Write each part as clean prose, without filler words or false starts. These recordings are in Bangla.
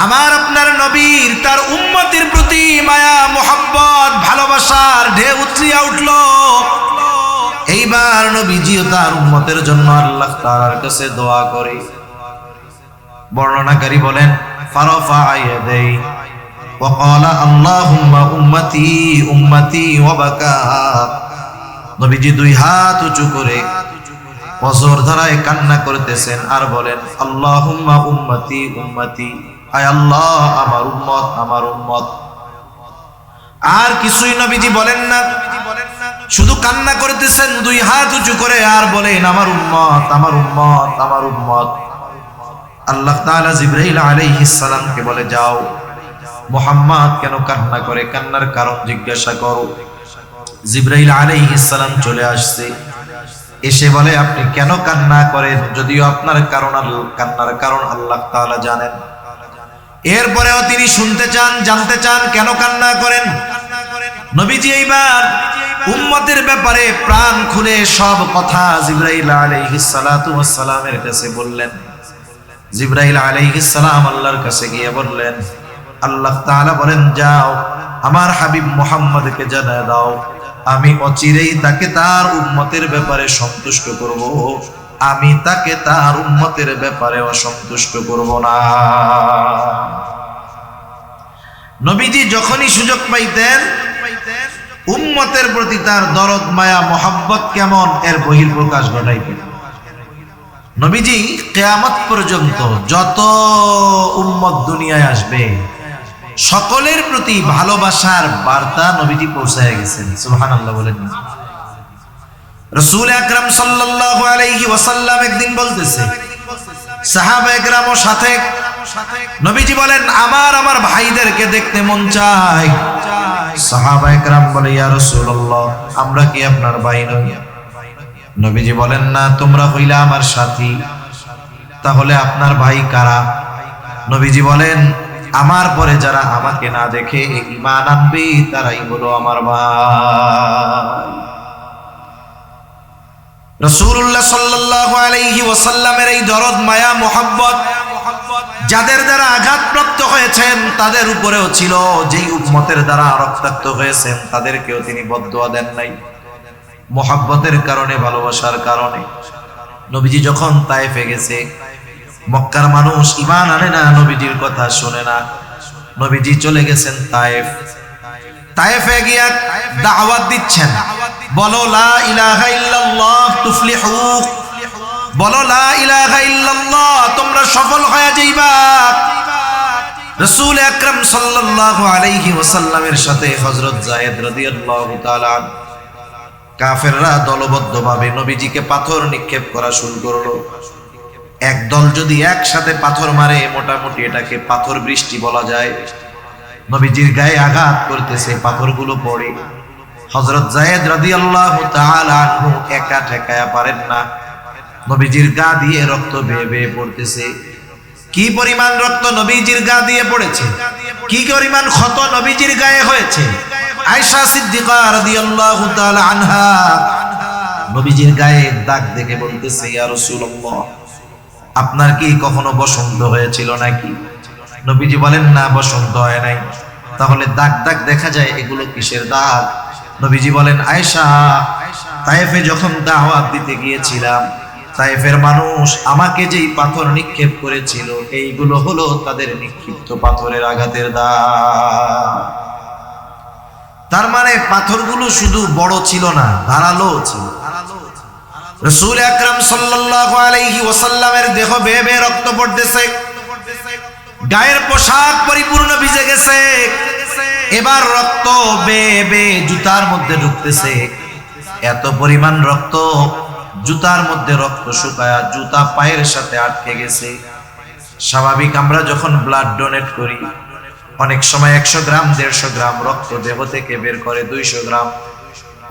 আমার আপনার নবীর তার উম্মতের প্রতি মায়া মোহাব্বত ভালোবাসার ঢেউ উতলিয়া উঠল। এইবার নবীজিও তার উম্মতের জন্য আল্লাহ তাআলার কাছে দোয়া করে। বর্ণনাকারী বলেন ফারাফা ইয়াদাই ওয়া ক্বালা আল্লাহুম্মা উম্মতি উম্মতি ওয়া বাকা। নবীজি দুই হাত উঁচু করে অজর ধারায় কান্না করতেছেন আর বলেন আল্লাহুম্মা উম্মতি উম্মতি, আয় আল্লাহ আমার উম্মত আমার উম্মত। আর কিছুই নবীজি বলেন না, শুধু কান্না করতেছেন দুই হাত উঁচু করে আর বলেন আমার উম্মত আমার উম্মত আমার উম্মত। আল্লাহ তাআলা জিবরাইল আলাইহিস সালামকে বলে যাও মুহাম্মদ কেন কান্না করে, কান্নার কারণ জিজ্ঞাসা করো। জিবরাইল আলাইহিস সালাম চলে আসছে, এসে বলে আপনি কেন কান্না করেন, যদিও আপনার কান্নার কারণ আল্লাহ তাআলা জানেন। এরপরেও তিনি শুনতে চান, জানতে চান কেন কান্না করেন। নবীজি এইবার উম্মতের ব্যাপারে প্রাণ খুলে সব কথা জিবরাইল আলাইহিস সালাতু ওয়াস সালামের কাছে বললেন। জিবরাইল আলাইহিস সালাম আল্লাহর কাছে গিয়ে বললেন, আল্লাহ তাআলা বলেন যাও আমার হাবিব মুহাম্মদকে জানিয়ে দাও আমি অচিরেই তাকে তার উম্মতের ব্যাপারে সন্তুষ্ট করব, আমি তাকে তার উম্মতের ব্যাপারে অসন্তুষ্ট করব না। নবীজি যখনই সুযোগ পাইতেন উম্মতের প্রতি তার দরদ মায়া মোহাব্বত কেমন এর বহিঃপ্রকাশ ঘটাইতেন। নবীজি কিয়ামত পর্যন্ত যত উম্মত দুনিয়ায় আসবে সকলের প্রতি ভালোবাসার বার্তা নবীজি পৌঁছায় গেছেন। সুবহানাল্লাহ বলেন। রাসূল আকরাম সাল্লাল্লাহু আলাইহি ওয়াসাল্লাম একদিন বলতেছে সাহাবায়ে কেরামের সাথে, নবীজি বলেন আমার ভাইদেরকে দেখতে মন চায়। সাহাবায়ে কেরাম বলে ইয়া রাসূলুল্লাহ আমরা কি আপনার ভাই নই? নবীজি বলেন না, তোমরা হইলা আমার সাথী, তাহলে আপনার ভাই কারা? নবীজি বলেন আমার পরে যারা আমাকে না দেখে ঈমান আনবে তারাই হলো আমার ভাই। রাসূলুল্লাহ সাল্লাল্লাহু আলাইহি ওয়াসাল্লামের এই দরদ মায়া মোহাব্বত যাদের দ্বারা আঘাতপ্রাপ্ত হয়েছেন তাদের উপরেও ছিল, যেই উম্মতের দ্বারা রক্তাক্ত হয়েছেন তাদেরকেও তিনি বদদুয়া দেন নাই। মোহাব্বতের কারণে ভালোবাসার কারণে নবীজি যখন তায়েফে গেছে, মক্কার মানুষ ঈমান আনে না, নবীজির কথা শুনে না। নবীজি চলে গেছেন তায়েফে গিয়া দাওয়াত দিচ্ছেন, বলো লা ইলাহা ইল্লাল্লাহ তুফলিহু, বলো লা ইলাহা ইল্লাল্লাহ তোমরা সফল হয়ে যাইবা। রাসূল আকরাম সাল্লাল্লাহু আলাইহি ওয়াসাল্লামের সাথে হযরত যায়েদ রাদিয়াল্লাহু তাআলা কাফেররা দলবদ্ধভাবে নবীজিকে পাথর নিক্ষেপ করা শুরু করলো। একদল যদি একসাথে পাথর মারে মোটামুটি এটাকে পাথর বৃষ্টি বলা যায়। নবীজির গায়ে আঘাত করতেছে, পাথরগুলো পড়ে। হযরত যায়েদ রাদিয়াল্লাহু তাআলা আনহু একা ঠেকায়া পারেন না, নবীজির গা দিয়ে রক্ত বেয়ে বেয়ে পড়তেছে। কি পরিমাণ রক্ত নবীজির গা দিয়ে পড়েছে, কি পরিমাণ ক্ষত নবীজির গায়ে হয়েছে। আয়েশা সিদ্দিকা রাদিয়াল্লাহু তাআলা আনহা নবীজির গায়ে দাগ দেখে বলতেছে ইয়া রাসূলুল্লাহ আপনার কি কখনো বসন্ত হয়েছিল নাকি? নবীজি বলেন না বসন্ত হয় নাই। তাহলে দাগ দাগ দেখা যায়, এগুলো কিসের দাগ? নবীজি বলেন আয়েশা তায়েফে যখন দাওয়াত দিতে গিয়েছিলাম তায়েফের মানুষ আমাকে যেই পাথর নিক্ষেপ করেছিল এইগুলো হলো তাদের নিক্ষিপ্ত পাথরের আঘাতের দাগ। তার মানে পাথরগুলো শুধু বড় ছিল না, ধারালো ছিল। রাসূল আকরাম সাল্লাল্লাহু আলাইহি ওয়াসাল্লামের দেহ বেয়ে বেয়ে রক্ত পড়তেছে, গায়ের পোশাক পরিপূর্ণ ভিজে গেছে। এবার রক্ত বেয়ে বেয়ে জুতার মধ্যে ঢুকতেছে, এত পরিমাণ রক্ত জুতার মধ্যে রক্ত শুকায়া জুতা পায়ের সাথে আটকে গেছে। স্বাভাবিক আমরা যখন ব্লাড ডোনেট করি অনেক সময় 100 গ্রাম 150 গ্রাম রক্ত দেহ থেকে বের করে 200 গ্রাম,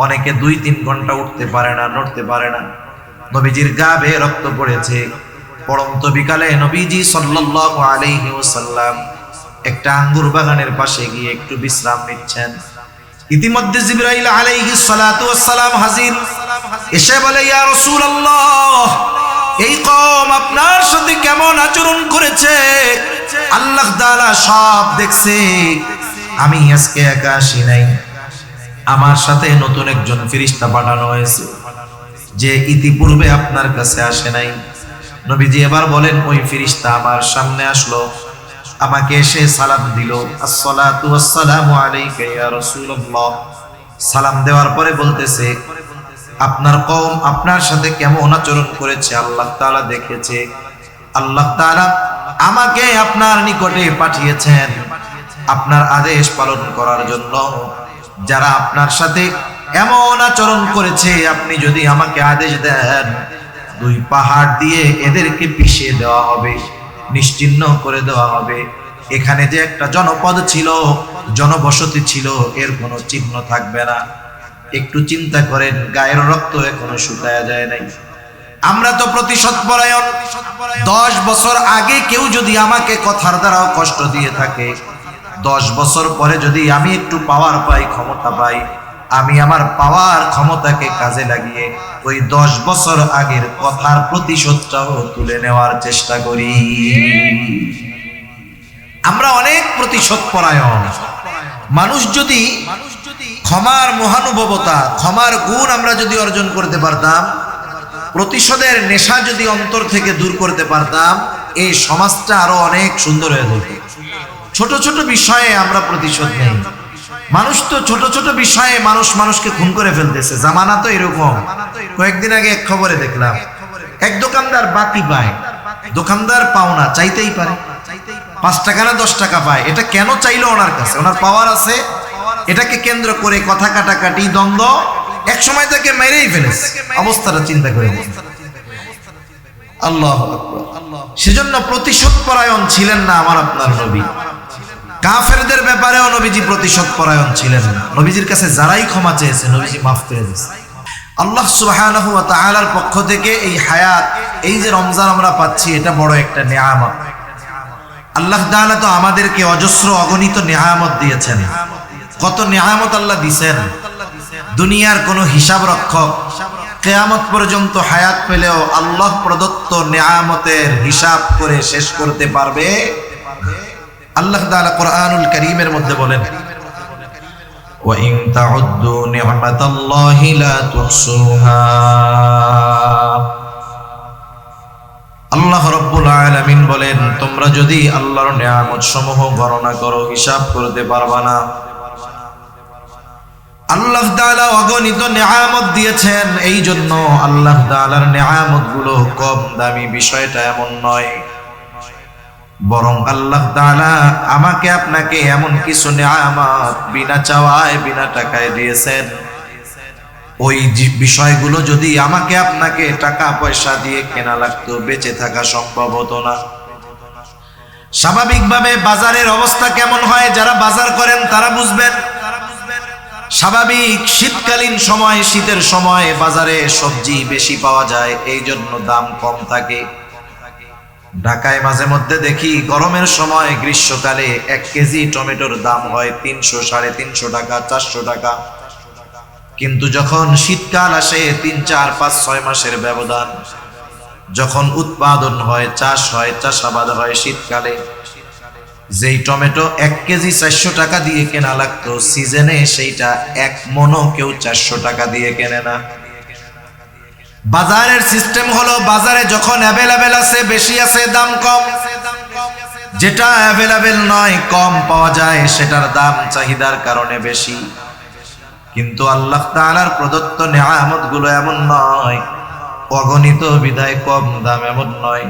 অনেকে 2-3 ঘন্টা উঠতে পারে না, নড়তে পারে না। নবীজির গা বেয়ে রক্ত পড়েছে। পড়ন্ত বিকালে নবীজি সাল্লাল্লাহু আলাইহি ওয়াসাল্লাম একটা আঙ্গুর বাগানের পাশে গিয়ে একটু বিশ্রাম নিচ্ছেন। ইতিমধ্যে জিবরাইল আলাইহিস সালাতু ওয়াস সালাম হাজির, এসে বলে ইয়া রাসূলুল্লাহ এই কওম আপনার সাথে কেমন আচরণ করেছে আল্লাহ তাআলা সব দেখছে। আমি আজকে একা আসি নাই, আমার সাথে নতুন একজন ফেরেশতা পাঠানো হয়েছে যে ইতিপূর্বে আপনার কাছে আসে নাই। নবীজি এবার বলেন, ওই ফেরেশতা আমার সামনে আসলো, আমাকে এসে সালাম দিল, আসসালাতু ওয়াসসালামু আলাইকা ইয়া রাসূলুল্লাহ। সালাম দেওয়ার পরে বলতেছে, আপনার কওম আপনার সাথে কেমন আচরণ করেছে আল্লাহ তাআলা দেখেছে। আল্লাহ তাআলা আমাকে আপনার নিকটে পাঠিয়েছেন আপনার আদেশ পালন করার জন্য। যারা আপনার সাথে এমন আচরণ করেছে, আপনি যদি আমাকে আদেশ দেন, 2 পাহাড় দিয়ে এদেরকে পিষিয়ে দেওয়া হবে, নিশ্চিহ্ন করে দেওয়া হবে। এখানে যে একটা জনপদ ছিল, জনবসতি ছিল, এর কোনো চিহ্ন থাকবে না। একটু চিন্তা করেন, গায়ের রক্ত এখনো শুকায়া যায় নাই। আমরা তো প্রতিশোধ পরায়ণ। 10 বছর আগে কেউ যদি আমাকে কথার দ্বারাও কষ্ট দিয়ে থাকে, 10 বছর পরে যদি আমি একটু পাওয়ার পাই, ক্ষমতা পাই, আমি আমার পাওয়ার ক্ষমতাকে কাজে লাগিয়ে ওই 10 বছর আগের কথার প্রতিশোধটাও তুলে নেওয়ার চেষ্টা করি। আমরা অনেক প্রতিশোধ পরায়ণ মানুষ। যদি ক্ষমার মহানুভবতা, ক্ষমার গুণ আমরা যদি অর্জন করতে পারতাম, প্রতিশোধের নেশা যদি অন্তর থেকে দূর করতে পারতাম, এই সমাজটা আরো অনেক সুন্দর হয়ে যেত। ছোট ছোট বিষয়ে আমরা প্রতিশোধ নেই। মানুষ তো ছোট ছোট বিষয়ে মানুষকে খুন করে ফেলতেছে। জামানা তো এরকম। কয়েকদিন আগে এক খবরে দেখলাম, এক দোকানদার বাকি পায়, দোকানদার পাওনা চাইতেই পারে, 5 টাকা না 10 টাকা পায়। এটা কেন চাইলো ওনার কাছে? ওনার পাওয়ার আছে। এটাকে কেন্দ্র করে কথা কাটাকাটি, দ্বন্দ্ব, এক সময় তাকে মেরেই ফেলেছে। অবস্থাটা চিন্তা করে আল্লাহু আকবার। সেজন্য প্রতিশোধ পরায়ণ ছিলেন না আমার আপনার নবী। কাফেরদের ব্যাপারেও নবীজি প্রতিশোধ পরায়ণ ছিলেন না। নবীজির কাছে যারাই ক্ষমা চেয়েছে, নবীজি মাফ করে দিয়েছে। আল্লাহ সুবহানাহু ওয়া তাআলার পক্ষ থেকে এই হায়াত, এই যে রমজান আমরা পাচ্ছি, এটা বড় একটা নিয়ামত। আল্লাহ তাআলা তো আমাদেরকে অজস্র অগণিত নিয়ামত দিয়েছেন। কত নিয়ামত আল্লাহ দিয়েছেন, দুনিয়ার কোনো হিসাব রক্ষক কিয়ামত পর্যন্ত হায়াত পেলেও আল্লাহ প্রদত্ত নিয়ামতের হিসাব করে শেষ করতে পারবে? আল্লাহ তাআলা কোরআনুল কারীমের মধ্যে বলেন, ওয়া ইন তাউদ্দু নি'মাতাল্লাহি লা তুহসুহা। আল্লাহ রাব্বুল আলামিন বলেন, তোমরা যদি আল্লাহর নিয়ামত সমূহ গণনা করো, হিসাব করতে পারবা না। আল্লাহ তাআলা অগণিত নিয়ামত দিয়েছেন। এই জন্য আল্লাহ তাআলার নিয়ামত গুলো কম দামি বিষয়টা এমন নয়, বরং আল্লাহ তাআলা আমাকে আপনাকে এমন কিছু নিয়ামত বিনা চাওয়ায়, বিনা টাকায় দিয়েছেন। ওই বিষয়গুলো যদি আমাকে আপনাকে টাকা পয়সা দিয়ে কেনা লাগতো, বেঁচে থাকা সম্ভব হতো না। স্বাভাবিকভাবে বাজারের অবস্থা কেমন হয়, যারা বাজার করেন তারা বুঝবেন। স্বাভাবিক শীতকালীন সময়, শীতের সময় বাজারে সবজি বেশি পাওয়া যায়, এই জন্য দাম কম থাকে। ঢাকায় মাঝে মধ্যে দেখি গরমের সময়, গ্রীষ্মকালে 1 কেজি টমেটোর দাম হয় 300, 350 টাকা, 400 টাকা। কিন্তু যখন শীতকাল আসে, 3, 4, 5, 6 মাসের ব্যবধান, যখন উৎপাদন হয়, চাষ হয়, চাষাবাদ হয়, শীতকালে যেই টমেটো 1 কেজি 400 টাকা দিয়ে কেনা লাগতো, সিজনে সেইটা 1 মনও কেউ 400 টাকা দিয়ে কেনে না। বাজারের সিস্টেম হলো, বাজারে যখন অ্যাভেলেবেল আছে, বেশি আছে, দাম কম। যেটা অ্যাভেলেবেল নয়, কম পাওয়া যায়, সেটার দাম চাহিদার কারণে বেশি। কিন্তু আল্লাহ তাআলার প্রদত্ত নিয়ামত গুলো এমন নয়, অগণিত বিধায় কম দাম এমন নয়,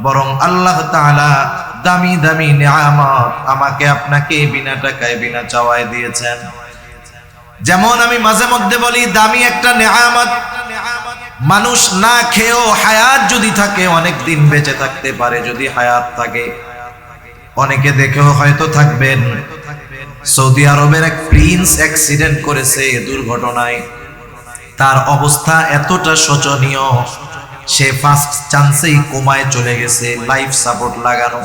বরং আল্লাহ তাআলা দামি দামি নিয়ামত আমাকে আপনাকে বিনা টাকায়, বিনা চাওয়ায় দিয়েছেন। যেমন আমি মাঝে মধ্যে বলি, দামি একটা নিয়ামত, মানুষ না খেয়েও হায়াত যদি থাকে, অনেক দিন বেঁচে থাকতে পারে যদি হায়াত থাকে। অনেকে দেখেও হয়তো থাকবেন, সৌদি আরবের এক প্রিন্স অ্যাক্সিডেন্ট করেছে দুর্ঘটনায়। তার অবস্থা এতটা শোচনীয়, সে ফার্স্ট চান্সেই কোমায় চলে গেছে, লাইফ সাপোর্ট লাগানো।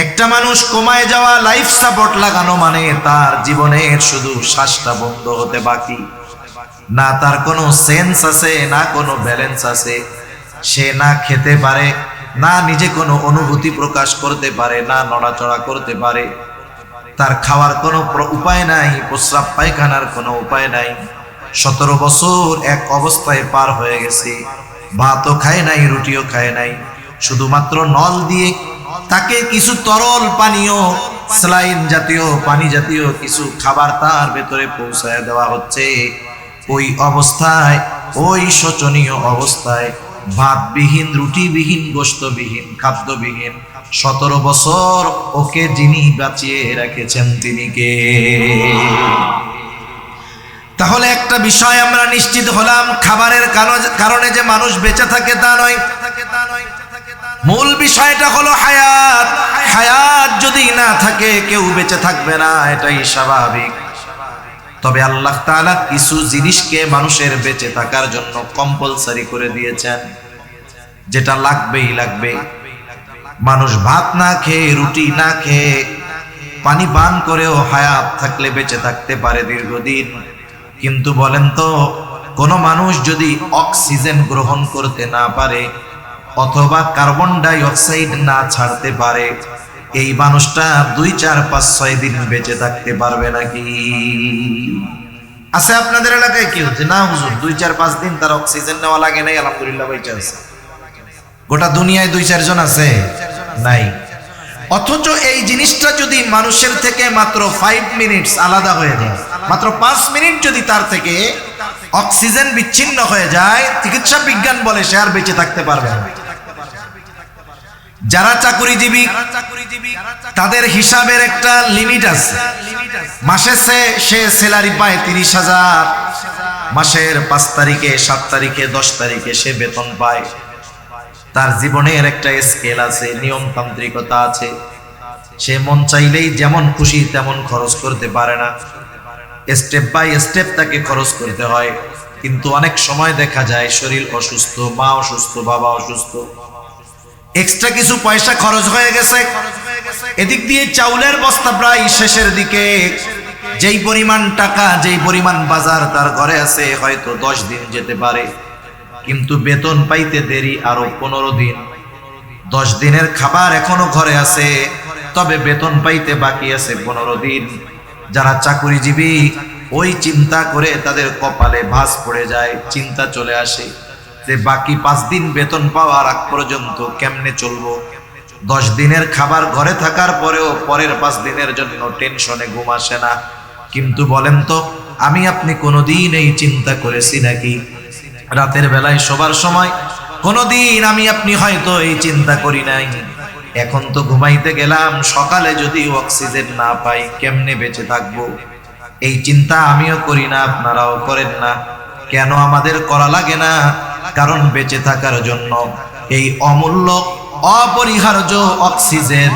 একটা মানুষ কোমায় যাওয়া, লাইফ সাপোর্ট লাগানো মানে তার জীবনের শুধু শ্বাসটা বন্ধ হতে বাকি। না তার কোনো সেন্স আছে, না কোনো ব্যালেন্স আছে। সে না খেতে পারে, না নিজে কোনো অনুভূতি প্রকাশ করতে পারে, না নড়াচড়া করতে পারে, তার খাওয়ার কোনো উপায় নাই, প্রস্রাব পায়খানার কোনো উপায় নাই। 17 বছর এক অবস্থায় পার হয়ে গেছে, ভাতও খায় নাই, রুটিও খায় নাই, শুধুমাত্র নল দিয়ে তাকে কিছু তরল পানীয়, স্যালাইন জাতীয়, পানি জাতীয় কিছু খাবার তার ভেতরে পৌঁছায় দেওয়া হচ্ছে। ওই অবস্থায়, ওই শোচনীয় অবস্থায়, ভাতবিহীন, রুটিবিহীন, গোশতবিহীন, খাদ্যবিহীন 17 বছর ওকে যিনি বাঁচিয়ে রেখেছেন তিনি কে? তাহলে একটা বিষয় আমরা নিশ্চিত হলাম, খাবারের কারণে যে মানুষ বেঁচে থাকে তা নয়। মূল বিষয়টা হলো হায়াত। হায়াত যদি না থাকে কেউ বেঁচে থাকবে না, এটাই স্বাভাবিক। তবে আল্লাহ তাআলা কিছু জিনিসকে মানুষের বেঁচে থাকার জন্য কম্পালসারি করে দিয়েছেন, যেটা লাগবেই লাগবে। মানুষ ভাত না খেয়ে, রুটি না খেয়ে, পানি পান করেও হায়াত থাকলে বেঁচে থাকতে পারে দীর্ঘদিন। কিন্তু বলেন তো, কোনো মানুষ যদি অক্সিজেন গ্রহণ করতে না পারে অথবা কার্বন ডাই অক্সাইড না ছাড়তে পারে, এই মানুষটা 2, 4, 5, 6 দিন বেঁচে থাকতে পারবে নাকি? আছে আপনাদের এলাকায় কেউ যে না হুজুর 2, 4, 5 দিন তার অক্সিজেন নেওয়া লাগে নাই, আলহামদুলিল্লাহ বেঁচে আছে? গোটা দুনিয়ায় 2, 4 জন আছে? নাই। অথচ এই জিনিসটা যদি মানুষের থেকে মাত্র 5 মিনিটস আলাদা হয়ে যায়, মাত্র 5 মিনিট যদি তার থেকে অক্সিজেন বিচ্ছিন্ন হয়ে যায়, চিকিৎসা বিজ্ঞান বলে সে আর বেঁচে থাকতে পারবে না। যারা চাকুরিজীবী তাদের হিসাবের একটা লিমিট আছে। মাসে সে স্যালারি পায় 30,000, মাসের 5 তারিখে, 7 তারিখে, 10 তারিখে সে বেতন পায়। তার জীবনের একটা স্কেল আছে, নিয়মতান্ত্রিকতা আছে। সে মন চাইলেই যেমন খুশি তেমন খরচ করতে পারে না, স্টেপ বাই স্টেপ তাকে খরচ করতে হয়। কিন্তু অনেক সময় দেখা যায় শরীর অসুস্থ, মা অসুস্থ, বাবা অসুস্থ, এক্সট্রা কিছু পয়সা খরচ হয়ে গেছে। এদিক দিয়ে চাউলের বস্তা প্রায় শেষের দিকে, যেই পরিমাণ টাকা, যেই পরিমাণ বাজার তার ঘরে আছে, হয়তো 10 দিন যেতে পারে, কিন্তু বেতন পাইতে দেরি আরো 15 দিন। 10 দিনের খাবার এখনো ঘরে আছে, তবে বেতন পাইতে বাকি আছে 15 দিন। যারা চাকুরিজীবী ওই চিন্তা করে তাদের কপালে ভাঁজ পড়ে যায়, চিন্তা চলে আসে যে বাকি 5 দিন বেতন পাওয়ার আগ পর্যন্ত কেমনে চলবো। 10 দিনের খাবার ঘরে থাকার পরেও পরের 5 দিনের জন্য টেনশনে ঘুম আসে না। কিন্তু বলেন তো, আমি আপনি কোনোদিন এই চিন্তা করেছি নাকি? রাতের বেলায় শোবার সময় কোনোদিন আমি আপনি হয়তো এই চিন্তা করি নাই, এখন তো ঘুমাইতে গেলাম, সকালে যদি অক্সিজেন না পাই কেমনে বেঁচে থাকবো? এই চিন্তা আমিও করি না, আপনারাও করেন না। কেন আমাদের করা লাগে না? কারণ বেঁচে থাকার জন্য এই অমূল্য, অপরিহার্য অক্সিজেন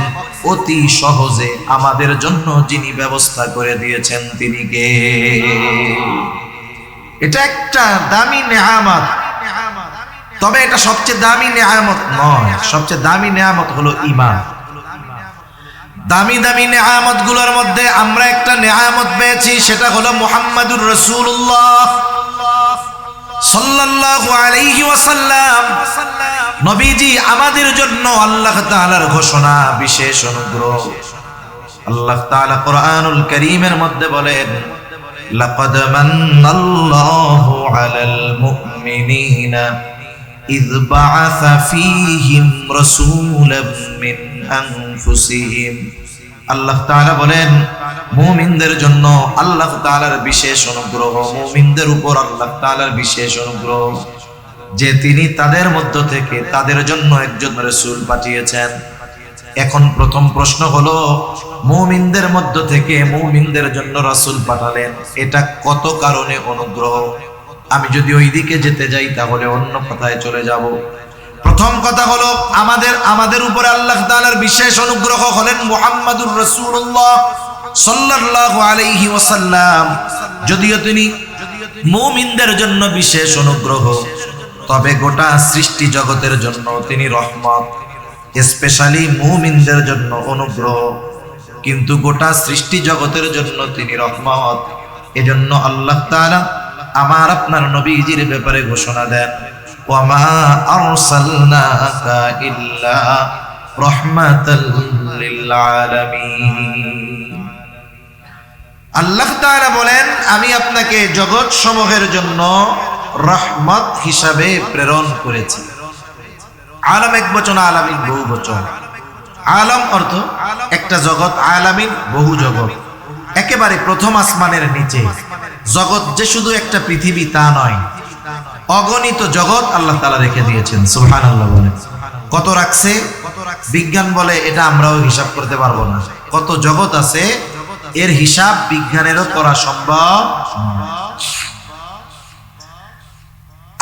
অতি সহজে আমাদের জন্য যিনি ব্যবস্থা করে দিয়েছেন তিনি কে? এটা একটা দামি নেয়ামত, তবে এটা সবচেয়ে দামি নেয়ামত নয়। সবচেয়ে দামি নেয়ামত হলো ঈমান। দামি দামি নেয়ামত গুলোর মধ্যে আমরা একটা নেয়ামত পেয়েছি, সেটা হলো মুহাম্মাদুর রাসূলুল্লাহ সাল্লাল্লাহু আলাইহি ওয়াসাল্লাম। নবীজি আমাদের জন্য আল্লাহ তাআলার ঘোষণা, বিশেষ অনুগ্রহ। আল্লাহ তাআলা কোরআনুল কারীমের মধ্যে বলেন, লাকাদ মান্নাল্লাহু আলাল মুমিনিনা ইয বাআসা ফীহিম রাসূলাম মিন আনফুসিহিম। আল্লাহ তাআলা বলেন, মুমিনদের জন্য আল্লাহ তাআলার বিশেষ অনুগ্রহ, মুমিনদের উপর আল্লাহ তাআলার বিশেষ অনুগ্রহ যে তিনি তাদের মধ্য থেকে তাদের জন্য একজন রাসূল পাঠিয়েছেন। এখন প্রথম প্রশ্ন হলো, মুমিনদের মধ্য থেকে মুমিনদের জন্য রাসূল পাঠালেন, এটা কত কারণে অনুগ্রহ? আমি যদি ওই দিকে যেতে যাই তাহলে অন্য কথায় চলে যাব। প্রথম কথা হলো, আমাদের উপরে আল্লাহ তাআলার বিশেষ অনুগ্রহ হলেন মুহাম্মাদুর রাসূলুল্লাহ সাল্লাল্লাহু আলাইহি ওয়াসাল্লাম। যদিও তিনি মুমিনদের জন্য বিশেষ অনুগ্রহ, তবে গোটা সৃষ্টি জগতের জন্য তিনি রহমত। স্পেশালি মুমিনদের জন্য অনুগ্রহ, কিন্তু গোটা সৃষ্টি জগতের জন্য তিনি রহমত। এজন্য আল্লাহ তাআলা আমার আপনার নবীজির ব্যাপারে ঘোষণা দেন, ওয়ামা আরসালনাকা ইল্লা রাহমাতাল লিল আলামিন। আল্লাহ তাআলা বলেন, আমি আপনাকে জগৎ সমূহের জন্য রহমত হিসাবে প্রেরণ করেছি। আলম এক বচন, আলামিন বহু বচন। আলম অর্থ একটা জগৎ, আলামিন বহু জগৎ। একেবারে প্রথম আসমানের নিচে জগৎ যে শুধু একটা পৃথিবী তা নয়, অগণিত জগৎ আল্লাহ তাআলা রেখে দিয়েছেন। সুবহানাল্লাহ বলেন। কত রাখছে? বিজ্ঞান বলে এটা আমরাও হিসাব করতে পারবো না। কত জগৎ আছে এর হিসাব বিজ্ঞানেরও করা সম্ভব।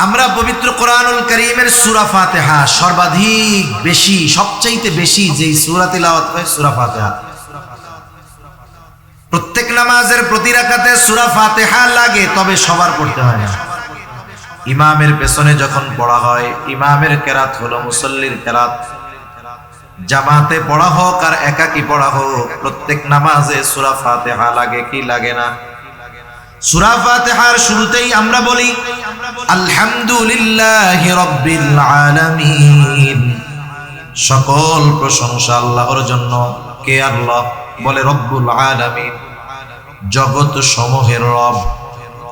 আমরা পবিত্র কোরআনুল কারীমের সূরা ফাতিহা সর্বাধিক বেশি, সবচাইতে বেশি যেই সূরা তিলাওয়াত হয় সূরা ফাতিহা। প্রত্যেক নামাজের প্রতি রাকাতে সূরা ফাতিহা লাগে, তবে সবার পড়তে হয় না। ইমামের পেছনে যখন পড়া হয়, ইমামের কেরাত হলো মুসল্লির কেরাত। জামাতে পড়া হোক আর একাকি পড়া হোক, প্রত্যেক নামাজে সূরা ফাতিহা লাগে কি লাগে না? সূরা ফাতিহার শুরুতেই আমরা বলি আলহামদুলিল্লাহি রাব্বিল আলামিন। সকল প্রশংসা আল্লাহর জন্য। কে আল্লাহ? বলে রব্বুল আলামিন, জগৎ সমূহের রব।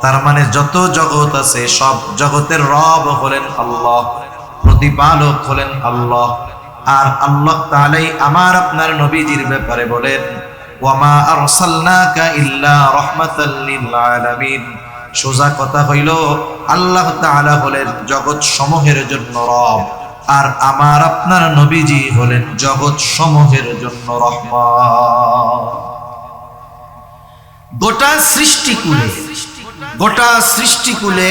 তার মানে যত জগৎ আছে সব জগতের রব হলেন আল্লাহ, প্রতিপালক হলেন আল্লাহ। আর আল্লাহ তাআলাই আমার আপনার নবীজির ব্যাপারে বলেন, ওয়ামা আরসালনাকা ইল্লা রাহমাতাল লিল আলামিন। সোজা কথা হইল আল্লাহ তাআলা হলেন জগৎ সমূহের জন্য রব, আর আমার আপনার নবীজি হলেন জগৎ সমূহের জন্য রহমত। গোটা সৃষ্টিকুলে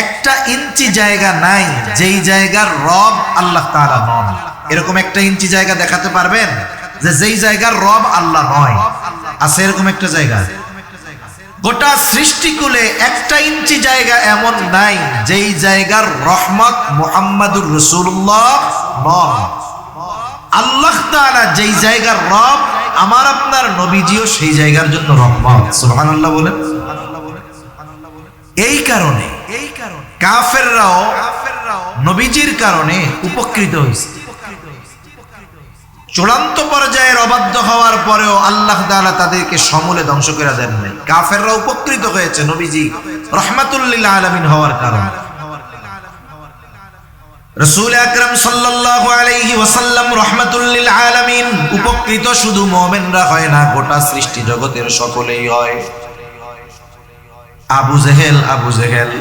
একটা ইঞ্চি জায়গা নাই যেই জায়গার রব আল্লাহ তাআলা নন। এরকম একটা ইঞ্চি জায়গা দেখাতে পারবেন যে যেই জায়গার রব আল্লাহ নয়? আছে এরকম একটা জায়গা? গোটা সৃষ্টিকুলে একটা ইঞ্চি জায়গা এমন নাই যেই জায়গার রহমত মুহাম্মাদুর রাসূলুল্লাহ নন। আল্লাহ তাআলা যেই জায়গার রব, আমার আপনার নবীজিও সেই জায়গার জন্য রহমত। সুবহানাল্লাহ বলেন। এই কারণে কাফেররাও নবীজির কারণে উপকৃত হয়েছে। চূড়ান্ত পর্যায়ের অবাধ্য হওয়ার পরেও আল্লাহ তাআলা তাদেরকে সমূলে ধ্বংস করে দেন নাই। কাফেররা উপকৃত হয়েছে নবীজি রাহমাতুল লিল আলামিন হওয়ার কারণে। রাসূল আকরাম সাল্লাল্লাহু আলাইহি ওয়াসাল্লাম রাহমাতুল লিল আলামিন। উপকৃত শুধু মুমিনরা হয় না, গোটা সৃষ্টি জগতের সকলেই হয়। আবু জেহেল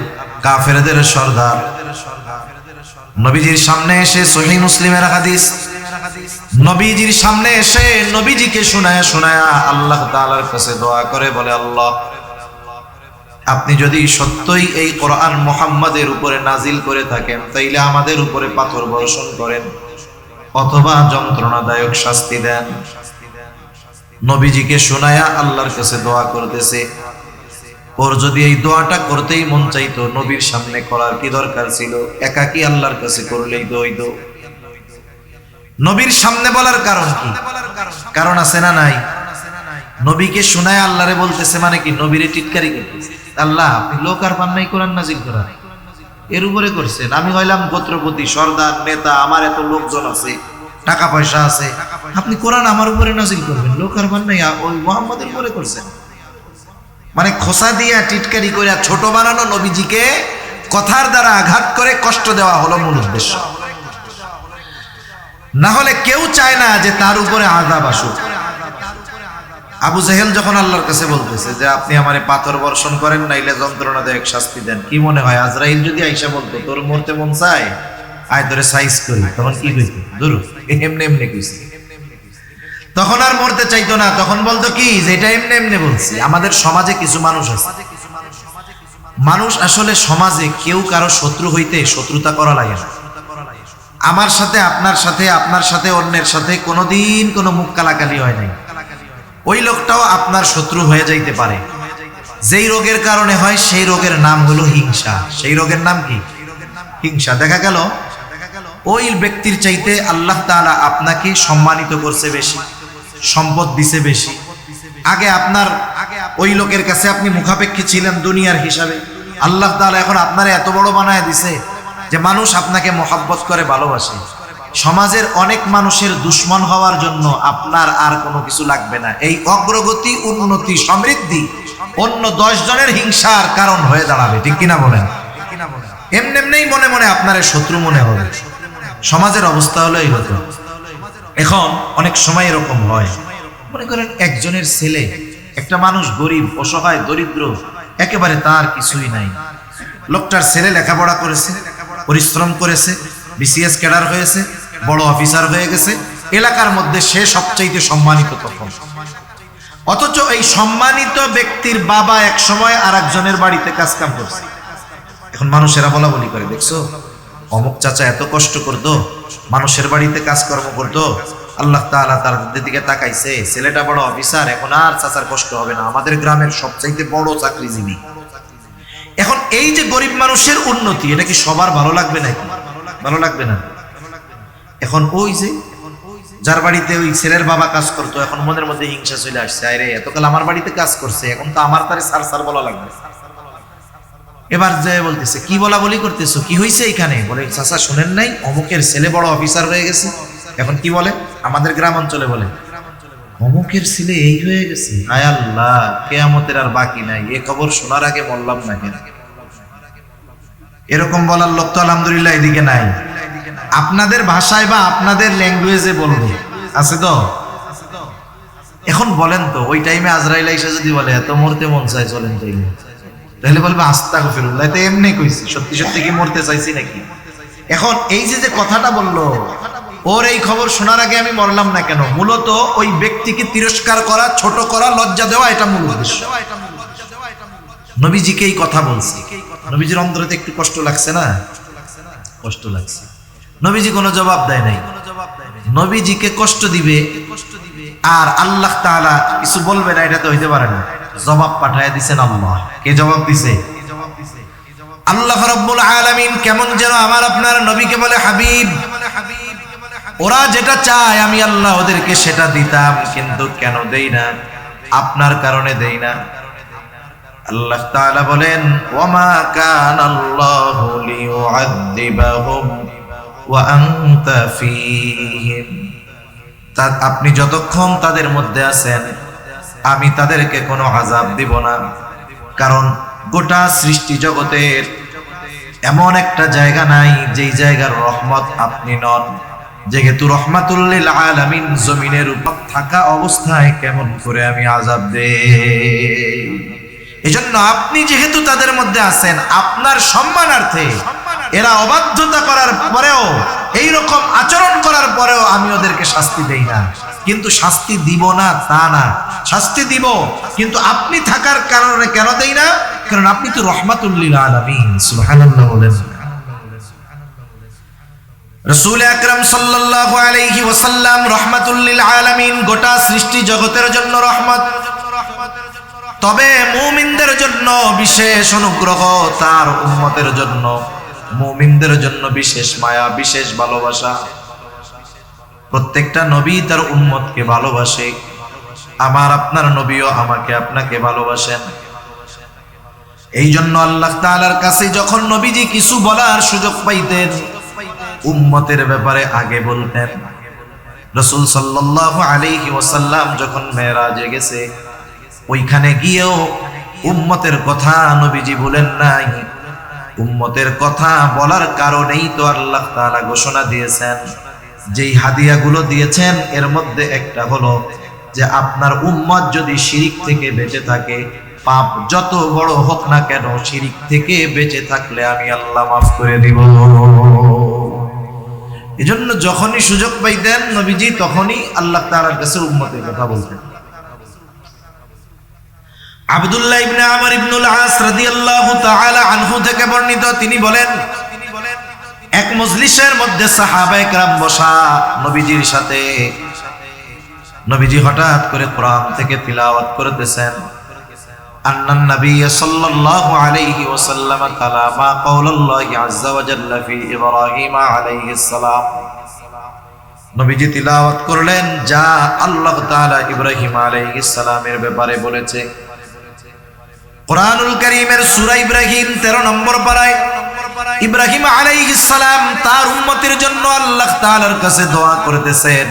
কাফেরদের সর্দার, নবীজির সামনে এসে সহিহ মুসলিমের হাদিস, নবীজির সামনে এসে নবীজিকে শোনায়া আল্লাহ তাআলার কাছে দোয়া করে বলে, আল্লাহ আপনি যদি সত্যই এই কোরআন মুহাম্মাদের উপরে নাজিল করে থাকেন, তাইলে আমাদের উপরে পাথর বর্ষণ করেন অথবা যন্ত্রণাদায়ক শাস্তি দেন। নবীজিকে শোনায়া আল্লাহর কাছে দোয়া করতেছে। ওর যদি এই দোয়াটা করতেই মন চাইতো, নবীর সামনে করার কি দরকার ছিল? একাকি আল্লাহর কাছে করলেই তো হইতো। নবীর সামনে বলার কারণ কি? কারণ আছে না নাই? নবীকে শোনায় আল্লাহরে বলতেছে মানে কি? নবীরে টিটকারি করতেছে। আল্লাহ আপনি লোক আর পান নাই কোরআন নাজিল করার, এর উপরে করছেন। আমি হইলাম গোত্রপতি, সর্দার, নেতা, আমার এত লোকজন আছে, টাকা পয়সা আছে, আপনি কোরআন আমার উপরে নাজিল করবেন? লোক আর পান নাই, ওই মুহাম্মাদের উপরে করছেন। মানে খোসা দিয়া টিটকারি করে ছোট বানানো নবীজিকে কথার দ্বারা আঘাত করে কষ্ট দেওয়া হলো মূল উদ্দেশ্য। না হলে কেউ চায় না যে তার উপরে আযাব আসুক। আবু জেহেল যখন আল্লাহর কাছে বলতেছে যে আপনি আমারে পাথর বর্ষণ করেন, নাইলে যন্ত্রণাদায়ক শাস্তি দেন, কি মনে হয় আজরাইল যদি আইসা বলতো তোর মরতে মন চায়, আয় তোরে সাইজ করি, তখন কি কইতো? দূর এমনি কইছে। তখন আর মরতে চাইতো না, তখন বলতো কি যে এটা এমনি বলছি। আমাদের সমাজে কিছু মানুষ আছে, মানুষ আসলে সমাজে কেউ কারো শত্রু হইতে শত্রুতা করা লাগে না। আমার সাথে আপনার সাথে অন্যের সাথে কোনোদিন কোনো মুখ কালাকালি হয় নাই, ওই লোকটাও আপনার শত্রু হয়ে যাইতে পারে। যেই রোগের কারণে হয় সেই রোগের নাম হলো হিংসা। সেই রোগের নাম কি? হিংসা। দেখা গেল ওই ব্যক্তির চাইতে আল্লাহ তাআলা আপনাকে সম্মানিত করছে বেশি, সম্পদ দিছে বেশি। আগে আপনার ওই লোকের কাছে আপনি মুখাপেক্ষী ছিলেন দুনিয়ার হিসাবে, আল্লাহ তাআলা এখন আপনারে এত বড় বানায় দিছে, যে মানুষ আপনাকে মহব্বত করে, ভালোবাসে। সমাজের অনেক মানুষের দুশ্মন হওয়ার জন্য আপনার আর কোনো কিছু লাগবে না। এই অগ্রগতি, উন্নতি, সমৃদ্ধি অন্য 10 জনের হিংসার কারণ হয়ে দাঁড়াবে। ঠিক কিনা বলেন? এমনি মনে মনে আপনার শত্রু মনে হবে। সমাজের অবস্থা হলো এইরকম। এখন অনেক সময় এরকম হয়, মনে করেন একজনের ছেলে, একটা মানুষ গরিব, অসহায়, দরিদ্র, একেবারে তার কিছুই নাই। লোকটার ছেলে লেখাপড়া করেছে, পরিশ্রম করেছে, বিসিএস ক্যাডার হয়েছে, বড় অফিসার হয়ে গেছে, এলাকার মধ্যে সে সবচাইতে সম্মানিত তখন। অথচ এই সম্মানিত ব্যক্তির বাবা এক সময় আর একজনের বাড়িতে কাজ কাম করছে। এখন মানুষেরা বলা বলি করে, দেখছো অমুক চাচা এত কষ্ট করতো, মানুষের বাড়িতে কাজকর্ম করতো, আল্লাহ তাআলা তার দিকে তাকাইছে, ছেলেটা বড় অফিসার, এখন আর চাচার কষ্ট হবে না, আমাদের গ্রামের সবচাইতে বড় চাকরিজীবী। এখন এই যে গরিব মানুষের উন্নতি, এটা কি সবার ভালো লাগবে নাকি? ভালো লাগবে না। এখন ওই যে যার বাড়িতে ওই ছেলের বাবা কাজ করতো, এখন মনের মধ্যে হিংসা চলে আসছে, আরে এতকাল আমার বাড়িতে কাজ করছে, এখন তো আমার তারে সার সার বলা লাগবে। এবার যে বলতেছে, কি বলা বলি করতেছো, কি হয়েছে এখানে? বলে, চাচা শুনেন নাই অমুকের ছেলে বড় অফিসার হয়ে গেছে। এখন কি বলে? আমাদের গ্রাম অঞ্চলে বলে, অমুকের ছেলে এই হয়ে গেছে, হায় আল্লাহ, কিয়ামতের আর বাকি নাই, এ খবর শোনার আগে মরলাম না কেন। এরকম বলার লোক তো আলহামদুলিল্লাহ এদিকে নাই। আপনাদের ভাষায় বা আপনাদের ল্যাঙ্গুয়েজে বলবে, আছে তো? এখন বলেন তো, ওই টাইমে আজরাইল আইসা যদি বলে এত মরতে মন চায়, চলেন তাইলে, তাহলে বলবে আস্তাগফিরুল্লাহ, তো এমনি কইছি, সত্যি সত্যি কি মরতে চাইছি নাকি? এখন এই যে কথাটা বললো, ওর এই খবর শোনার আগে আমি মরলাম না কেন, মূলত ওই ব্যক্তিকে তিরস্কার করা, ছোট করা, লজ্জা দেওয়া, এটা মূল উদ্দেশ্য। নবীজিকে এই কথা বলছি, নবীজির অন্তরে একটু কষ্ট লাগছে না? কষ্ট লাগছে। নবীজি কোনো জবাব দেয় নাই। নবীজিকে কষ্ট দিবে আর আল্লাহ তাআলা কিছু বলবে না, এটা তো হইতে পারে না। জবাব পাঠায় দিছেন আল্লাহ। কে জবাব দিছে? আল্লাহ রাব্বুল আলামিন। কেমন যেন আমার আপনার নবীকে বলে, হাবিব, ওরা যেটা চায় আমি আল্লাহ ওদেরকে সেটা দিতাম, কিন্তু কেন দেই না? আপনার কারণে দেই না। আল্লাহ তাআলা বলেন, ওয়ামা কানাল্লাহু লিয়ুআযযিবাহুম ওয়া আনতা ফীহিম। আপনি যতক্ষণ তাদের মধ্যে আছেন, আমি তাদেরকে কোনো আযাব দিব না। কারণ গোটা সৃষ্টি জগতের এমন একটা জায়গা নাই যেই জায়গার রহমত আপনি নন। যেহেতু রহমাতুল লিল আলামিন, জমিনের উপর থাকা অবস্থায় কেমন করে আমি আযাব দেই? এজন্য আপনি যেহেতু তাদের মধ্যে আছেন, আপনার সম্মানার্থে এরা অবাধ্যতা করার পরেও, এই রকম আচরণ করার পরেও আমি ওদেরকে শাস্তি দেই না। কিন্তু শাস্তি দিব না তা না, শাস্তি দিব, কিন্তু আপনি থাকার কারণে কেন দেই না? কারণ আপনি তো রহমাতুল লিল আলামিন। সুবহানাল্লাহ বলেন। রাসূল আকরাম সাল্লাল্লাহু আলাইহি ওয়াসাল্লাম রহমাতুল লিল আলামিন, গোটা সৃষ্টি জগতের জন্য রহমত। তবে মুমিনদের জন্য বিশেষ অনুগ্রহ, তার উম্মতের জন্য, মুমিনদের জন্য বিশেষ মায়া, বিশেষ ভালোবাসা। প্রত্যেকটা নবী তার উম্মতকে ভালোবাসে। আমার আপনার নবীও আমাকে আপনাকে ভালোবাসেন। এই জন্য আল্লাহ তাআলার কাছে যখন নবীজি কিছু বলার সুযোগ পাইতেন, উম্মতের ব্যাপারে আগে বলতেন। রাসূল সাল্লাল্লাহু আলাইহি ওয়াসাল্লাম যখন মেরাজে গেছে, ওইখানে গিয়েও উম্মতের কথা নবীজি বলেন নাই। উম্মতের কথা বলার কারণেই তো আল্লাহ তাআলা ঘোষণা দিয়েছেন, যেই হাদিয়াগুলো দিয়েছেন এর মধ্যে একটা হলো যে আপনার উম্মত যদি শিরিক থেকে বেঁচে থাকে, পাপ যত বড় হোক না কেন, শিরিক থেকে বেঁচে থাকলে আমি আল্লাহ মাফ করে দিব। এজন্য যখনই সুযোগ পাইতেন নবীজি, তখনই আল্লাহ তাআলার কাছে উম্মতের কথা বলতেন। আব্দুল্লাহ ইবনে আমর ইবনুল আস রাদিয়াল্লাহু তাআলা আনহু থেকে বর্ণিত, তিনি বলেন, এক মজলিসের মধ্যে সাহাবায়ে কেরাম বসা নবীজির সাথে। নবীজি হঠাৎ করে কোরআন থেকে তিলাওয়াত করতেছেন। আন্নান নবী সাল্লাল্লাহু আলাইহি ওয়াসাল্লাম কালামা কাউলুল্লাহি আযজা ওয়া জাল্লা ফি ইব্রাহিম আলাইহিস সালাম। নবীজি তিলাওয়াত করলেন যা আল্লাহ তাআলা ইব্রাহিম আলাইহিস সালামের ব্যাপারে বলেছে। কোরআনুল কারীমের সূরা ইব্রাহিম 13 নম্বর পারায় ইব্রাহিম আলাইহিস সালাম তার উম্মতের জন্য আল্লাহ তাআলার কাছে দোয়া করতেছেন।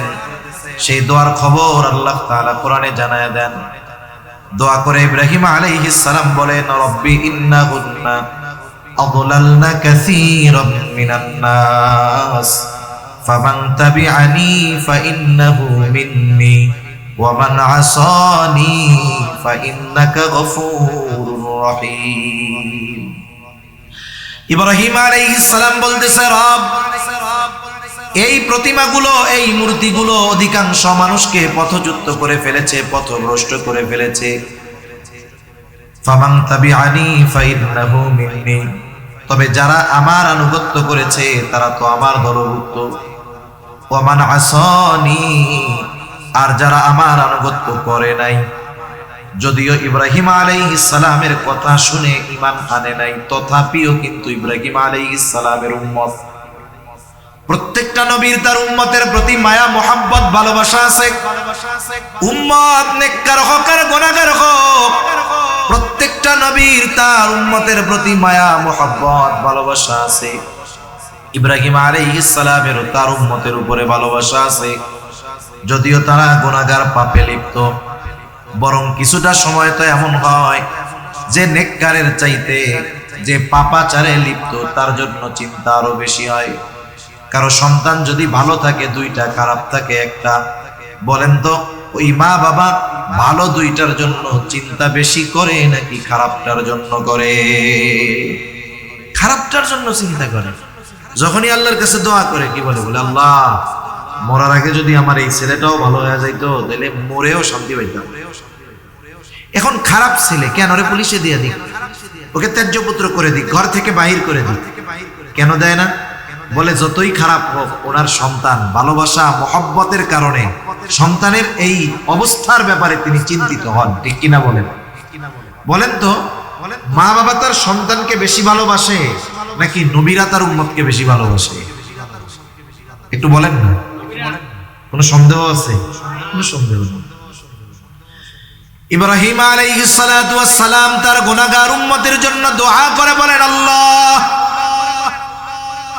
সেই দোয়ার খবর আল্লাহ তাআলা কোরআনে জানায় দেন। দোয়া করে ইব্রাহিম আলাইহিস সালাম বলেন, রব্বি ইন্নাহুন্না আদলালনা কাসীরাম মিনান নাস ফামান তাবিআনি ফাইন্নাহু মিন্নি ওয়া মান আসানি ফাইন্নাকা গফুরুর রহিম। ইব্রাহিম আলাইহিস সালাম বলতেছে, রব, এই প্রতিমাগুলো, এই মূর্তিগুলো অধিকাংশ মানুষকে পথচ্যুত করে ফেলেছে, পথভ্রষ্ট করে ফেলেছে। ফামান তাবিআনি ফাইন্নাহু মিন্নি, তবে যারা আমার আনুগত্য করেছে তারা তো আমার দলভুক্ত। ওয়া মান আসানি, আর যারা আমার আনুগত্য করে নাই, যদিও ইব্রাহিম আলাইহিস সালামের কথা শুনে ঈমান আনে নাই, তথাপিও কিন্তু ইব্রাহিম আলাইহিস সালামের উম্মত। প্রত্যেকটা নবীর তার উম্মতের প্রতি মায়া, মোহাব্বত, ভালোবাসা আছে। উম্মত নেককার হোক আর গুনাহগার হোক, প্রত্যেকটা নবীর তার উম্মতের প্রতি মায়া, মোহাব্বত, ভালোবাসা আছে। ইব্রাহিম আলাইহিস সালামের তার উম্মতের উপরে ভালোবাসা আছে, যদিও তারা গুনাহগার, পাপে লিপ্ত। বরং কিছুটা সময় তো এমন হয় যে নেককারের চাইতে যে পাপাচারে লিপ্ত তার জন্য চিন্তা আরো বেশি হয়। কারো সন্তান যদি ভালো থাকে দুইটা, খারাপ থাকে একটা, বলেন তো ওই মা বাবা ভালো দুইটার জন্য চিন্তা বেশি করে নাকি খারাপটার জন্য করে? খারাপটার জন্য চিন্তা করে। যখনই আল্লাহর কাছে দোয়া করে কি বলে? বলে আল্লাহ, মরার আগে যদি আমার এই ছেলেটাও ভালো হয়ে যাইতো তাহলে মরেও শান্তি পাইতাম। এখন খারাপ ছেলে, কেন রে পুলিশে দিয়ে দিক, ওকে ত্যায্য পুত্র করে দিক, ঘর থেকে বাহির করে দিক। কেন দেয় না? বলে যতই খারাপ হোক ওনার সন্তান, ভালোবাসা, মহব্বতের কারণে সন্তানের এই অবস্থার ব্যাপারে তিনি চিন্তিত হন। ঠিক কিনা বলেন? বলেন তো, মা বাবা তার সন্তানকে বেশি ভালোবাসে নাকি নবীরা তার উম্মতকে বেশি ভালোবাসে? একটু বলেন না, কোনো সন্দেহ আছে? কোনো সন্দেহ নেই। ইব্রাহিম আলাইহিস সালাতু ওয়াস সালাম তার গুনাহগার উম্মতের জন্য দোয়া করে বলেন, আল্লাহ,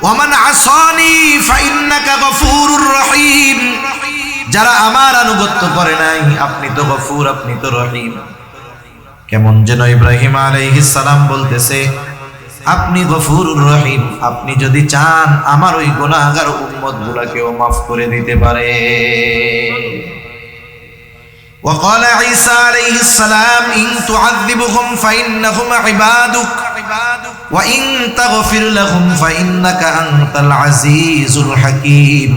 ওয়া মান আসানি ফাইন্নাকা গফুরুর রহিম, যারা আমার আনুগত্য করে নাই আপনি তো গফুর, আপনি তো রহিম। কেমন যেন ইব্রাহিম আলাইহিস সালাম বলতেছে, আপনি গফুরুর রহিম, আপনি যদি চান আমার ওই গুনাহগার উম্মতগুলোকেও মাফ করে দিতে পারে। وقال عيسى عليه السلام إن تعذبهم فإنهم عبادك وإن تغفر لهم فإنك أنت العزيز الحكيم।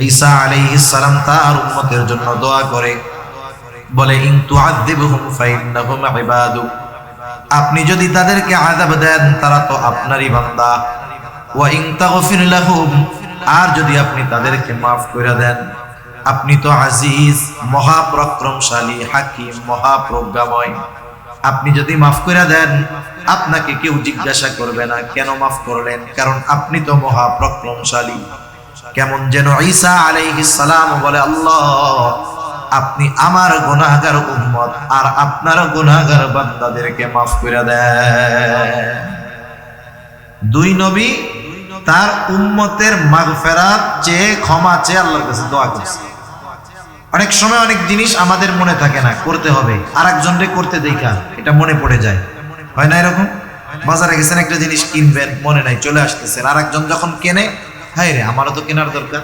ঈসা আলাইহিস সালাম তার উম্মতের জন্য দোয়া করে বলে, ইন তুআযিবহুম ফাইন্নাহুম ইবাদুক, আপনি যদি তাদেরকে আযাব দেন তারা তো আপনারই বান্দা। ওয়া ইন তাগফির লাহুম, আর যদি আপনি তাদেরকে মাফ করে দেন আপনি তো আজিজ, মহাপরাক্রমশালী, হাকিম, মহাপ্রজ্ঞাময়। আপনি যদি মাফ করে দেন আপনাকে কেউ জিজ্ঞাসা করবে না কেন মাফ করলেন, কারণ আপনি তো মহাপরাক্রমশালী। কেমন যেন ঈসা আলাইহিস সালাম বলে, আল্লাহ, আপনি আমার গুনাহগার উম্মত আর আপনার গুনাহগার বান্দাদেরকে মাফ করে দেন। দুই নবী তার উম্মতের মাগফিরাত চেয়ে, ক্ষমা চেয়ে আল্লাহর কাছে দোয়া করছে। অনেক সময় অনেক জিনিস আমাদের মনে থাকে না, করতে হবে, আর একজনকে করতে দেখা এটা মনে পড়ে যায়, হয় না? এরকম বাজারে গেছেন, একটা জিনিস কিনবেন, মনে নাই, চলে আসতেছেন, আর একজন যখন কেনে, হায় রে আমারও তো কেনার দরকার।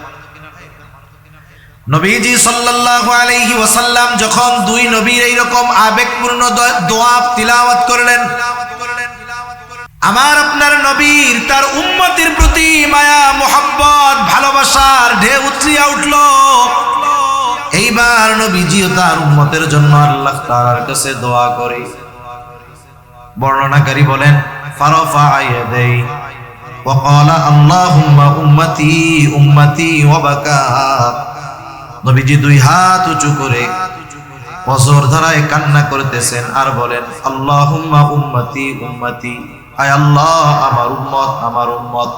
নবীজি সাল্লাল্লাহু আলাইহি ওয়াসাল্লাম যখন দুই নবীর এইরকম আবেগপূর্ণ দোয়া তিলাওয়াত করলেন, আমার আপনার নবীর তার উম্মতের প্রতি মায়া, মোহাব্বত, ভালোবাসার ঢেউ উতলিয়া উঠল। এইবার নবীজিও তার উম্মতের জন্য আল্লাহ তাআলার কাছে দোয়া করে। বর্ণনাকারী বলেন, ফারাফা ইয়াদাই ওয়া ক্বালা আল্লাহুম্মা উম্মতি উম্মতি ওয়া বাকা। নবীজি দুই হাত উঁচু করে অজর ধারায় কান্না করতেছেন আর বলেন, আল্লাহুম্মা উম্মতি উম্মতি, আয় আল্লাহ আমার উম্মত, আমার উম্মত।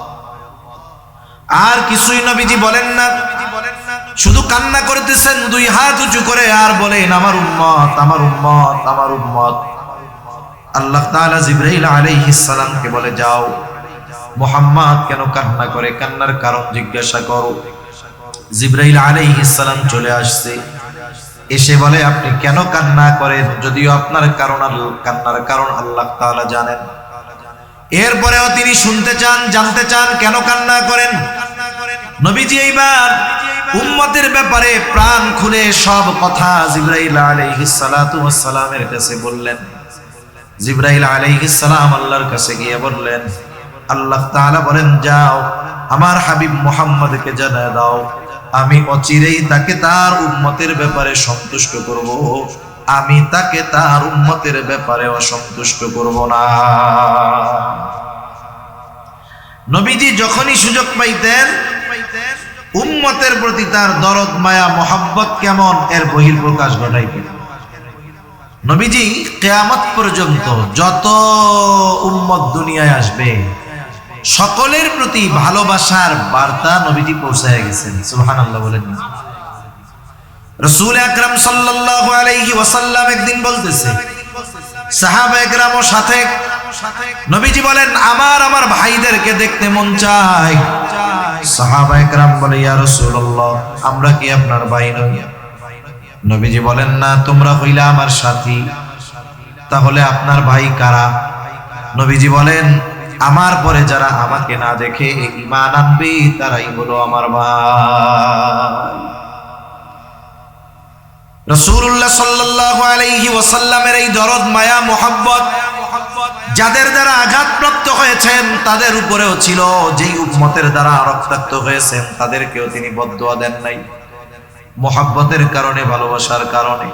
আর কিছুই নবীজি বলেন না, শুধু কান্না করতেছেন দুই হাত উঁচু করে আর বলেন, আমার উম্মত, আমার উম্মত, আমার উম্মত। আল্লাহ তাআলা জিবরাইল আলাইহিস সালামকে বলে, যাও মুহাম্মদ কেন কান্না করে, কান্নার কারণ জিজ্ঞাসা করো। জিবরাইল আলাইহিস সালাম চলে আসছে, এসে বলে আপনি কেন কান্না করেন, যদিও আপনার কান্নার কারণ আল্লাহ তাআলা জানেন। এরপরেও তিনি শুনতে চান, জানতে চান কেন কান্না করেন। নবীজি এইবার উম্মতের ব্যাপারে প্রাণ খুলে সব কথা জিবরাইল আলাইহিস সালাতু ওয়াস সালামের কাছে বললেন। জিবরাইল আলাইহিস সালাম আল্লাহর কাছে গিয়ে বললেন, আল্লাহ তাআলা বলেন যাও আমার হাবিব মুহাম্মদকে জানিয়ে দাও আমি অচিরেই তাকে তার উম্মতের ব্যাপারে সন্তুষ্ট করব, আমি তাকে তার উম্মতের ব্যাপারে অসন্তুষ্ট করব না। নবীজি যখনই সুযোগ পাইতেন উম্মতের প্রতি তার দরদ মায়া মোহাব্বত কেমন এর বহিঃপ্রকাশ ঘটাইতেন। নবীজি কিয়ামত পর্যন্ত যত উম্মত দুনিয়ায় আসবে সকলের প্রতি ভালোবাসার বার্তা নবীজি পৌঁছায় গেছেন। সুবহানাল্লাহ বলেন। রাসূল আকরাম সাল্লাল্লাহু আলাইহি ওয়াসাল্লাম একদিন বলতেছে, সাহাবায়ে কেরামের সাথে নবীজি বলেন আমার ভাইদেরকে দেখতে মন চায়। সাহাবায়ে কেরাম বলে ইয়া রাসূলুল্লাহ আমরা কি আপনার ভাই নই? নবীজি বলেন না, তোমরা হইলা আমার সাথী, তাহলে আপনার ভাই কারা? নবীজি বলেন আমার পরে যারা আমাকে না দেখে ঈমান আনবে তারাই হলো আমার ভাই। রাসূলুল্লাহ সাল্লাল্লাহু আলাইহি ওয়াসাল্লামের এই দরদ মায়া মোহাব্বত যাদের দ্বারা আঘাতপ্রাপ্ত হয়েছেন তাদের উপরেও ছিল, যেই উম্মতের দ্বারা রক্তাক্ত হয়েছেন তাদেরকেও তিনি বদদুয়া দেন নাই। মোহাব্বতের কারণে, ভালোবাসার কারণে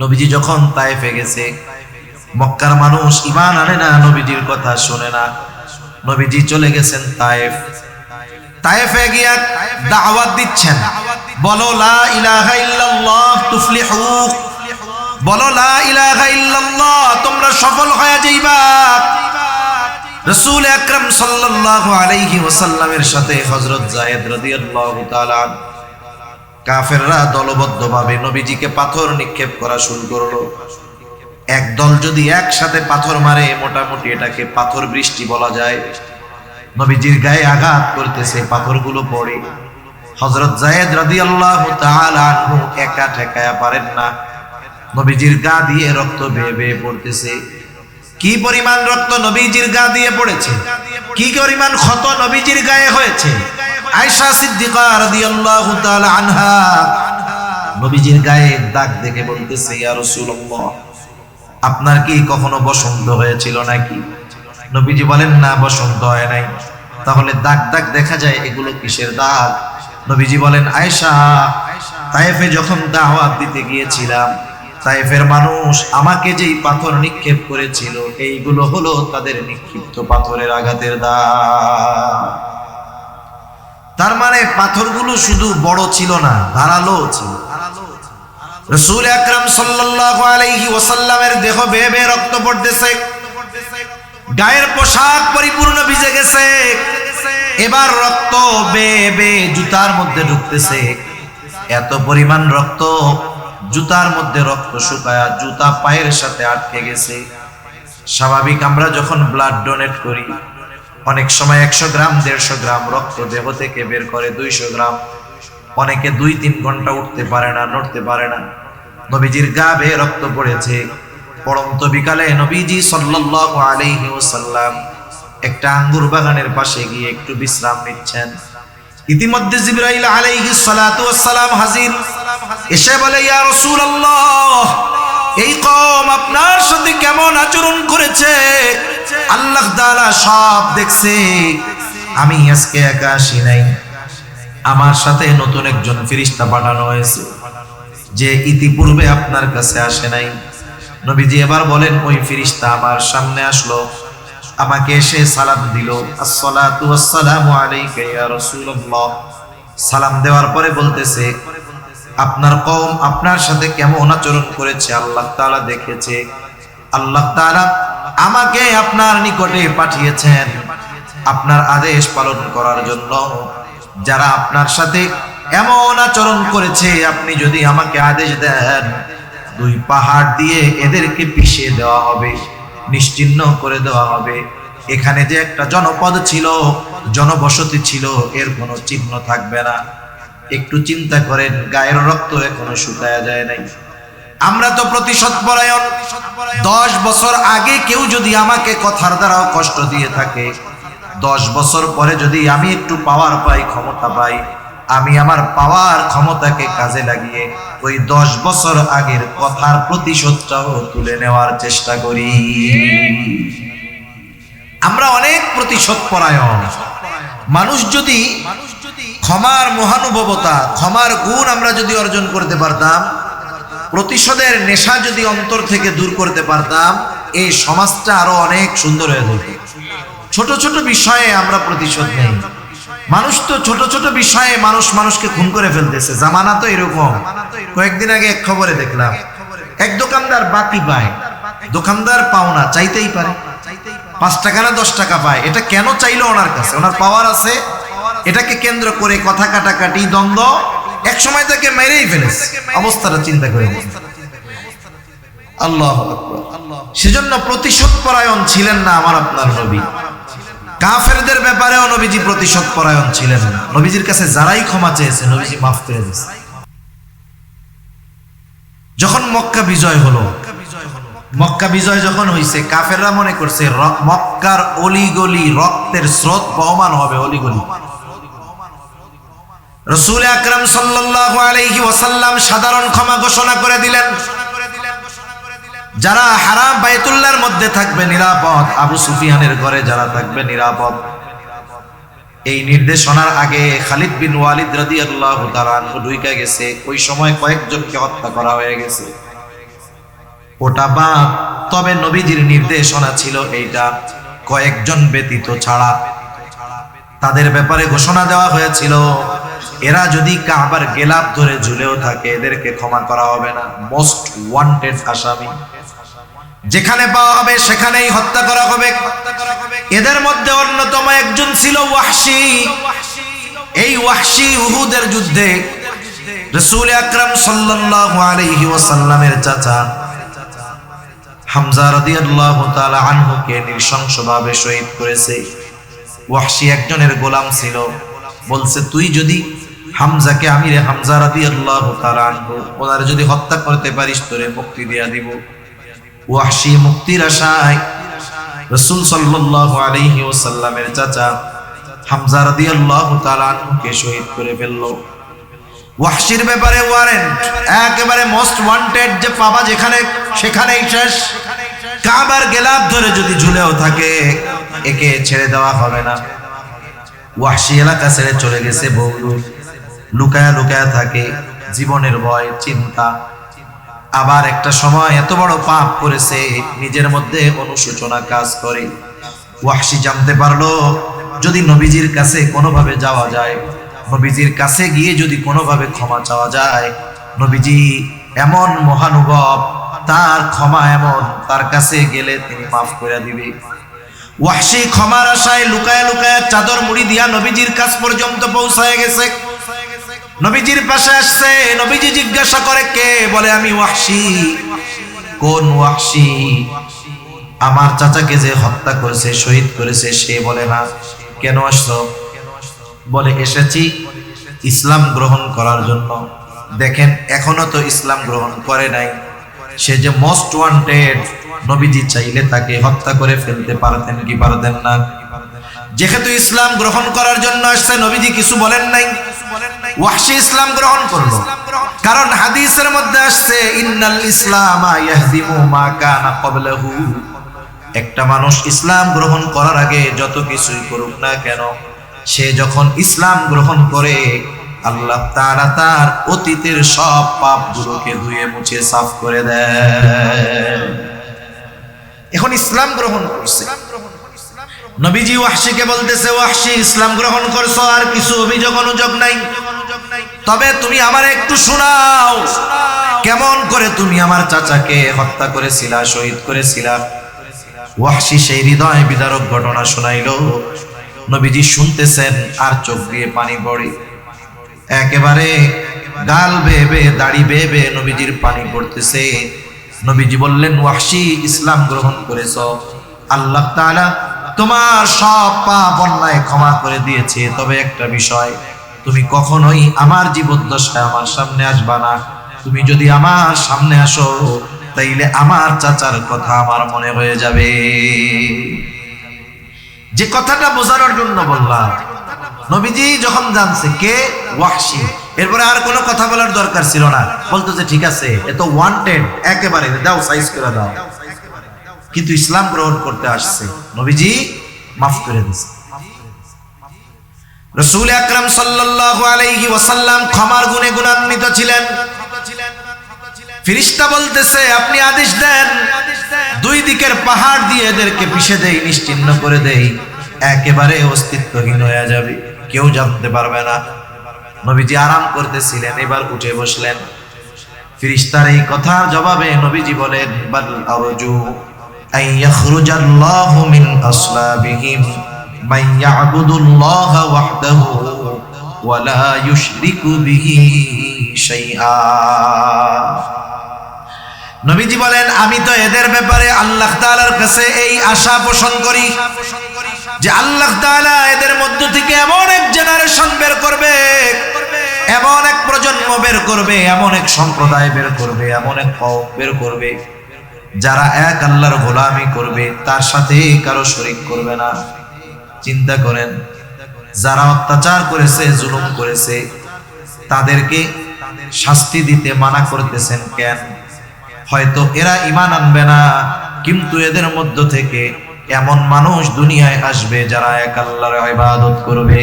নবীজি যখন তায়েফে গেছে, মক্কার মানুষ ঈমান আনে না, নবীজির কথা শুনে না। নবীজি চলে গেছেন তায়েফ। তায়েফে গিয়া দাওয়াত দিচ্ছেন, বলো লা ইলাহা ইল্লাল্লাহ তুফলিহু, বলো লা ইলাহা ইল্লাল্লাহ তোমরা সফল হয়ে যাইবা। রাসূল আকরাম সাল্লাল্লাহু আলাইহি ওয়াসাল্লামের সাথে হযরত যায়েদ রাদিয়াল্লাহু তাআলা কাফেররা দলবদ্ধভাবে নবীজিকে পাথর নিক্ষেপ করা শুরু করলো। একদল যদি একসাথে পাথর মারে মোটামুটি এটাকে পাথর বৃষ্টি বলা যায়। নবীজির গায়ে আঘাত করতেছে, পাথরগুলো পড়ে। হযরত যায়েদ রাদিয়াল্লাহু তাআলা আনহু একা ঠেকায়া পারেন না, নবীজির গা দিয়ে রক্ত বেয়ে বেয়ে পড়তেছে। কি পরিমাণ রক্ত নবীজির গা দিয়ে পড়েছে, কি পরিমাণ ক্ষত নবীজির গায়ে হয়েছে। আয়েশা সিদ্দিকা রাদিয়াল্লাহু তাআলা আনহা নবীজির গায়ে দাগ দেখে বলতেছে, ইয়া রাসূলুল্লাহ আপনার কি কখনো বসন্ত হয়েছিল নাকি? নবীজি বলেন না, বসন্ত হয় নাই। তাহলে দাগ দাগ দেখা যায়, এগুলো কিসের দাগ? নবীজি বলেন, আয়েশা তায়েফে যখন দাওয়াত দিতে গিয়েছিলাম তায়েফের মানুষ আমাকে যেই পাথর নিক্ষেপ করেছিল এইগুলো হলো তাদের নিক্ষিপ্ত পাথরের আঘাতের দাগ। তার মানে পাথরগুলো শুধু বড় ছিল না, ধারালো ছিল। রাসূল আকরাম সাল্লাল্লাহু আলাইহি ওয়াসাল্লামের দেহ বেয়ে বেয়ে রক্ত পড়তেছে, গায়ের পোশাক পরিপূর্ণ ভিজে গেছে, এবার রক্ত বেয়ে বেয়ে জুতার মধ্যে ঢুকতেছে। এত পরিমাণ রক্ত, জুতার মধ্যে রক্ত শুকায়া জুতা পায়ের সাথে আটকে গেছে। স্বাভাবিক আমরা যখন ব্লাড ডোনেট করি অনেক সময় 100 গ্রাম 150 গ্রাম রক্ত দেহ থেকে বের করে, 200 গ্রাম। অনেকে 2-3 ঘন্টা উঠতে পারে না, নড়তে পারে না। নবীজির গা বেয়ে রক্ত পড়েছে। পড়ন্ত বিকালে নবীজি সাল্লাল্লাহু আলাইহি ওয়াসাল্লাম একটা আঙ্গুর বাগানের পাশে গিয়ে একটু বিশ্রাম নিচ্ছেন। ইতিমধ্যে জিবরাইল আলাইহিস সালাতু ওয়াস সালাম হাজির, এসে বলে, ইয়া রাসূলুল্লাহ এই কওম আপনার সাথে কেমন আচরণ করেছে আল্লাহ তাআলা সব দেখছে। আমি আজকে একা আসি নাই, আমার সাথে নতুন একজন ফেরেশতা পাঠানো হয়েছে যে ইতিপূর্বে আপনার কাছে আসে নাই। নবীজি এবার বলেন, ওই ফেরেশতা আমার সামনে আসলো, আমাকে এসে সালাম দিল, আসসালাতু ওয়াসসালামু আলাইকা ইয়া রাসূলুল্লাহ। সালাম দেওয়ার পরে বলতেছে, আপনার কওম আপনার সাথে কেমন আচরণ করেছে আল্লাহ তাআলা দেখেছে। আল্লাহ তাআলা আমাকে আপনার নিকটে পাঠিয়েছেন আপনার আদেশ পালন করার জন্য। যারা আপনার সাথে এমন আচরণ করেছে আপনি যদি আমাকে আদেশ দেন 2 পাহাড় দিয়ে এদেরকে পিষিয়ে দেওয়া হবে, নিশ্চিহ্ন করে দেওয়া হবে। এখানে যে একটা জনপদ ছিল, জনবসতি ছিল, এর কোনো চিহ্ন থাকবে না। একটু চিন্তা করেন, গায়ের রক্ত এখনো শুকায়া যায় নাই। আমরা তো প্রতিশোধ পরায়ণ। 10 বছর আগে কেউ যদি আমাকে কথার দ্বারাও কষ্ট দিয়ে থাকে, 10 বছর পরে যদি আমি একটু পাওয়ার পাই, ক্ষমতা পাই, আমি আমার পাওয়ার ক্ষমতাকে কাজে লাগিয়ে ওই 10 বছর আগের কথার প্রতিশোধটাও তুলে নেওয়ার চেষ্টা করি। আমরা অনেক প্রতিশোধ পরায়ণ মানুষ। যদি ক্ষমার মহানুভবতা, ক্ষমার গুণ আমরা যদি অর্জন করতে পারতাম, প্রতিশোধের নেশা যদি অন্তর থেকে দূর করতে পারতাম, এই সমাজটা আরো অনেক সুন্দর হয়ে যেত। ছোট ছোট বিষয়ে আমরা প্রতিশোধ নেই। মানুষ তো ছোট ছোট বিষয়ে মানুষকে খুন করে ফেলতেছে। জামানা তো এরকম। কয়েকদিন আগে এক খবরে দেখলাম, এক দোকানদার বাকি পায়, দোকানদার পাওনা চাইতেই পারে, 5 টাকা না 10 টাকা পায়। এটা কেন চাইলো? ওনার কাছে ওনার পাওয়ার আছে। এটাকে কেন্দ্র করে কথা কাটাকাটি, দ্বন্দ্ব, এক সময় তাকে মেরেই ফেলেছে। অবস্থাটা চিন্তা করে। আল্লাহু আকবার। সেজন্য প্রতিশোধ পরায়ণ ছিলেন না আমার আপনার নবী। কাফেরদের ব্যাপারেও নবীজি প্রতিশোধ পরায়ণ ছিলেন না। নবীজির কাছে যারাই ক্ষমা চেয়েছে, নবীজি মাফ করে দিয়েছে। যখন মক্কা বিজয় হলো, মক্কা বিজয় যখন হইছে, কাফেররা মনে করছে মক্কার অলিগলি রক্তের স্রোত বহমান হবে। অলিগলি রাসূল আকরাম সাল্লাল্লাহু আলাইহি ওয়াসাল্লাম সাধারণ ক্ষমা ঘোষণা করে দিলেন। যারা হারাম বাইতুল্লাহর মধ্যে থাকবে নিরাপদ, আবু সুফিয়ানের ঘরে যারা থাকবে নিরাপদ। এই নির্দেশনার আগে খালিদ বিন ওয়ালিদ রাদিয়াল্লাহু তাআলা আনহু ঢুইকা গেছে। ওই সময় কয়েকজনকে হত্যা করা হয়ে গেছে। ওটা বাদ। তবে নবীজির নির্দেশনা ছিল এইটা, কয়েকজন ব্যতীত ছাড়া তাদের ব্যাপারে ঘোষণা দেওয়া হয়েছিল, এরা যদি কাবার গেলাপ ধরে ঝুলেও থাকে, এদেরকে ক্ষমা করা হবে না। মোস্ট ওয়ান্টেড আসামি, যেখানে পাওয়া হবে সেখানেই হত্যা করা হবে। এদের মধ্যে অন্যতম একজন ছিল ওয়াহশী। এই ওয়াহশী উহুদের যুদ্ধে রাসূল আকরাম সাল্লাল্লাহু আলাইহি ওয়াসাল্লামের চাচা হামজা রাদিয়াল্লাহু তাআলা আনহুকে নৃশংসভাবে শহীদ করেছে। ওয়াহশী একজনের গোলাম ছিল। বলছে, তুই যদি হামজাকে, আমিরে হামজা রাদিয়াল্লাহু তাআলা আনহু, ওনার যদি হত্যা করতে পারিস, তোরে মুক্তি দিয়া দিব। ওয়াহশী মুক্তির আশায় রাসূল সাল্লাল্লাহু আলাইহি ওয়াসাল্লামের চাচা হামজা রাদিয়াল্লাহু তাআলা আনহুকে শহীদ করে ফেলল। ওয়াহশীর ব্যাপারে ওয়ারেন্ট, একেবারে মোস্ট ওয়ান্টেড, যে পাবা যেখানে সেখানেই শেষ। কাবার গেলাপ ধরে যদি ঝুলেও থাকে, একে ছেড়ে দেওয়া হবে না। ওয়াহশী এলাকা ছেড়ে চলে গেছে বহু, লুকায়া লুকায়া থাকে, জীবনের ভয়, চিন্তা। আবার একটা সময় এত বড় পাপ করেছে, নিজের মধ্যে অনুশোচনা কাজ করে। ওয়াহশী জানতে পারলো, যদি নবীজির কাছে কোনোভাবে যাওয়া যায়, নবীজির কাছে গিয়ে যদি কোনোভাবে ক্ষমা চাওয়া যায়, নবীজি এমন মহানুভব, তার ক্ষমা এমন, তার কাছে গেলে তিনি মাফ করে দিবে। ওয়াহশী ক্ষমার আশায় লুকায়া লুকায়া চাদর মুড়ি দিয়া নবীজির কাছ পর্যন্ত পৌঁছায় গেছে। নবীজির পাশে আসছে। নবীজি জিজ্ঞাসা করে, কে? বলে, আমি ওয়াহশী। কোন ওয়াহশী? আমার চাচাকে যে হত্যা করেছে, শহীদ করেছে সে। বলে, না। কেন আসছো? বলে, এসেছি ইসলাম গ্রহণ করার জন্য। দেখেন, এখনো তো ইসলাম গ্রহণ করে নাই। সে যে মোস্ট ওয়ান্টেড, নবীজি চাইলে তাকে হত্যা করে ফেলতে পারতেন কি পারতেন না? যেহেতু ইসলাম গ্রহণ করার জন্য আসছে, নবীজি কিছু বলেন নাই। ওয়াহশী ইসলাম গ্রহণ করলো, কারণ হাদিসের মধ্যে আসছে, ইন্নাল ইসলামা ইয়াহদিমু মা কানা ক্বাবলাহু। একটা মানুষ ইসলাম গ্রহণ করার আগে যত কিছুই করুক না কেন, সে যখন ইসলাম গ্রহণ করে, আল্লাহ তাআলা তার অতীতের সব পাপগুলোকে ধুয়ে মুছে সাফ করে দেয়। এখন ইসলাম গ্রহণ করছে। নবীজি ওয়াহশীকে বলতেছে, ওয়াহশী, ইসলাম গ্রহণ করছো, আর কিছু অভিযোগ অনুযোগ নাই, তবে তুমি আমার একটু শোনাও, কেমন করে তুমি আমার চাচাকে হত্যা করেছিলা, শহীদ করেছিলা। ওয়াহশী সেই হৃদয় বিদারক ঘটনা শোনাইলো। নবীজি শুনতেছেন আর চোখ দিয়ে পানি পড়ে। একেবারে গাল বেয়ে বেয়ে, দাড়ি বেয়ে বেয়ে নবীজির পানি পড়তেছে। নবীজি বললেন, ওয়াহশী, ইসলাম গ্রহণ করেছ, আল্লাহ তাআলা তোমার সব পাপ অন্যায় ক্ষমা করে দিয়েছে, তবে একটা বিষয়, তুমি কখনোই আমার জীবদ্দশায় আমার সামনে আসবা না। তুমি যদি আমার সামনে আসো তাইলে আমার চাচার কথা আমার মনে হয়ে যাবে। যে কথাটা বোঝানোর জন্য বললাম, নবীজি যখন জানছে কে ওয়াহশী, এরপরে আর কোনো কথা বলার দরকার ছিল না, বলতো যে ঠিক আছে এ তো ওয়ান্টেড, একেবারে দাও, সাইজ করে দাও। কিন্তু ইসলাম গ্রহণ করতে আসছে, নবীজি মাফ করে দিয়েছে। রাসূল আকরাম সাল্লাল্লাহু আলাইহি ওয়াসাল্লাম ক্ষমার গুণে গুণান্বিত ছিলেন। ফেরেশতা বলতেছে আপনি আদেশ দেন, দুই দিকের পাহাড় দিয়ে এদেরকে পিষে দেই, নিশ্চিহ্ন করে দেই, একেবারে অস্তিত্বহীন হয়ে যাবে, কেউ জানতে পারবে না। নবীজি আরাম করতেছিলেন, এবার উঠে বসলেন। ফেরেশতার এই কথার জবাবে নবীজি বলেন বাল আরজু আন ইয়াখরুজাল্লাহু মিন আসলাবিহিম মান ইয়াবুদুল্লাহা ওয়াহদাহু ওয়া লা ইউশরিকু বিহি শাইআ। নবীজি বলেন আমি তো এদের ব্যাপারে আল্লাহ তাআলার কাছে এই আশা পোষণ করি যে আল্লাহ তাআলা এদের মধ্য থেকে এমন এক জেনারেশন বের করবে, এমন এক প্রজন্ম বের করবে, এমন এক সম্প্রদায় বের করবে, এমন এক কওম বের করবে যারা এক আল্লাহর গোলামি করবে, তার সাথে কারো শরীক করবে না। চিন্তা করেন, যারা অত্যাচার করেছে, জুলুম করেছে, তাদেরকে শাস্তি দিতে মানা করতেছেন কেন? হয়তো এরা ঈমান আনবে না, কিন্তু এদের মধ্য থেকে এমন মানুষ দুনিয়ায় আসবে যারা এক আল্লাহর ইবাদত করবে।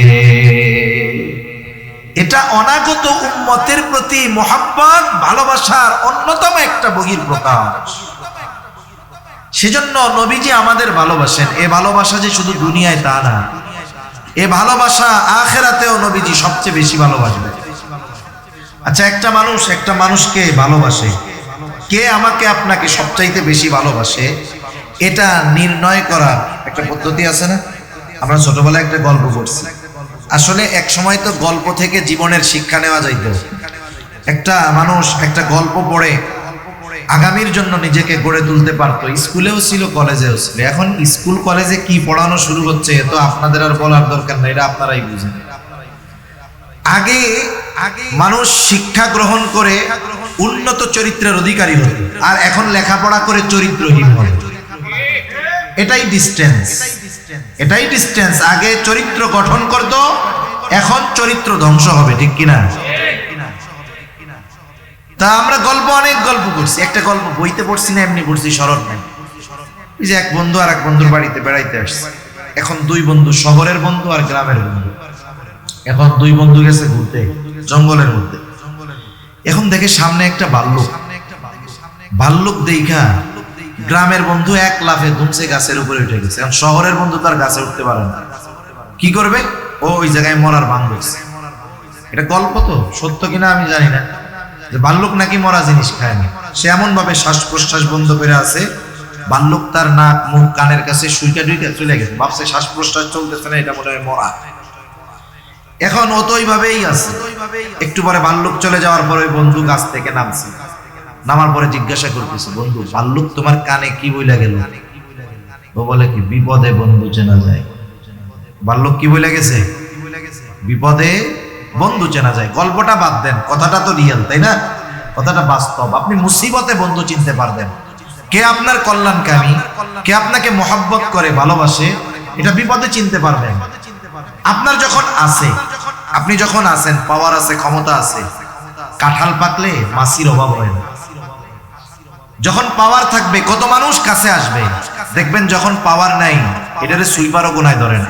এটা অনাগত উম্মতের প্রতি মুহাব্বত, ভালোবাসার অন্যতম একটা বহির প্রকাশ। সেজন্য নবীজি আমাদের ভালোবাসেন। এ ভালোবাসা যে শুধু দুনিয়ায় তা না, এ ভালোবাসা আখিরাতেও নবীজি সবচেয়ে বেশি ভালোবাসবেন। আচ্ছা, একটা মানুষ একটা মানুষকে ভালোবাসে, কে আমাকে আপনাকে সবচাইতে বেশি ভালোবাসে, এটা নির্ণয় করার একটা পদ্ধতি আছে না? আমরা ছোটবেলায় একটা গল্প পড়ছি, আসলে এক সময় তো গল্প থেকে জীবনের শিক্ষা নেওয়া যাইত। একটা মানুষ একটা গল্প পড়ে আগামীর জন্য নিজেকে গড়ে তুলতে পারতো, স্কুলেও ছিল, কলেজেও ছিল। এখন স্কুল কলেজে কি পড়ানো শুরু হচ্ছে তো আপনাদের আর বলার দরকার নাই, এটা আপনারাই বুঝেন। আগে মানুষ শিক্ষা গ্রহণ করে উন্নত চরিত্রের অধিকারী হতো, আর এখন লেখাপড়া করে চরিত্রহীন হবে। এটাই ডিস্টেন্স, এটাই ডিস্টেন্স। আগে চরিত্র গঠন করত, এখন চরিত্র ধ্বংস হবে, ঠিক কিনা? তা আমরা গল্প, অনেক গল্প করছি। একটা গল্প বইতে পড়ছি না, এমনি পড়ছি, স্মরণ নাই। এই যে এক বন্ধু আর এক বন্ধুর বাড়িতে বেড়াইতে আসছে। এখন দুই বন্ধু, শহরের বন্ধু আর গ্রামের বন্ধু। এখন দুই বন্ধু গেছে ঘুরতে জঙ্গলের মধ্যে। এখন দেখে সামনে একটা ভাল্লুক। ভাল্লুক দেখা গ্রামের বন্ধু এক লাফে ধুমসে গাছের উপরে উঠে গেছে। এখন শহরের বন্ধু তার গাছে উঠতে পারে না, কি করবে? ও ওই জায়গায় মরার ভান ধরছে। এটা গল্প, তো সত্য কিনা আমি জানি না, যে ভাল্লুক নাকি মরা জিনিস খায় না। সে এমন ভাবে শ্বাস প্রশ্বাস বন্ধ করে আছে, ভাল্লুক তার নাক মুখ কানের কাছে সুইকা ডুইকা চলে গেছে, ভাবছে শ্বাস প্রশ্বাস চলতেছে না, এটা মনে হয় মরা। এখন ও তো ওইভাবেই আছে। একটু পরে ভাল্লুক চলে যাওয়ার পরে ওই বন্ধু গাছ থেকে নামছে। নামার পরে জিজ্ঞাসা করতেছে, বন্ধু ভাল্লুক তোমার কানে কি বইলা গেল? ও বলে কি, বিপদে বন্ধু চেনা যায়। ভাল্লুক কি বইলা গেছে? বিপদে বন্ধু চেনা যায়। গল্পটা বাদ দেন, কথাটা তো রিয়েল, তাই না? কথাটা বাস্তব। আপনি মুসিবতে বন্ধু চিনতে পারবেন, কে আপনার কল্যাণকামী, কে আপনাকে মহব্বত করে ভালোবাসে, এটা বিপদে চিনতে পারবেন। আপনার যখন আছে, আপনি যখন আছেন, পাওয়ার আছে, ক্ষমতা আছে, কাঁঠাল পাকলে মাছির অভাব হয় না। যখন পাওয়ার থাকবে কত মানুষ কাছে আসবে, দেখবেন যখন পাওয়ার নাই এটারে সুইপারও গোনায় ধরে না।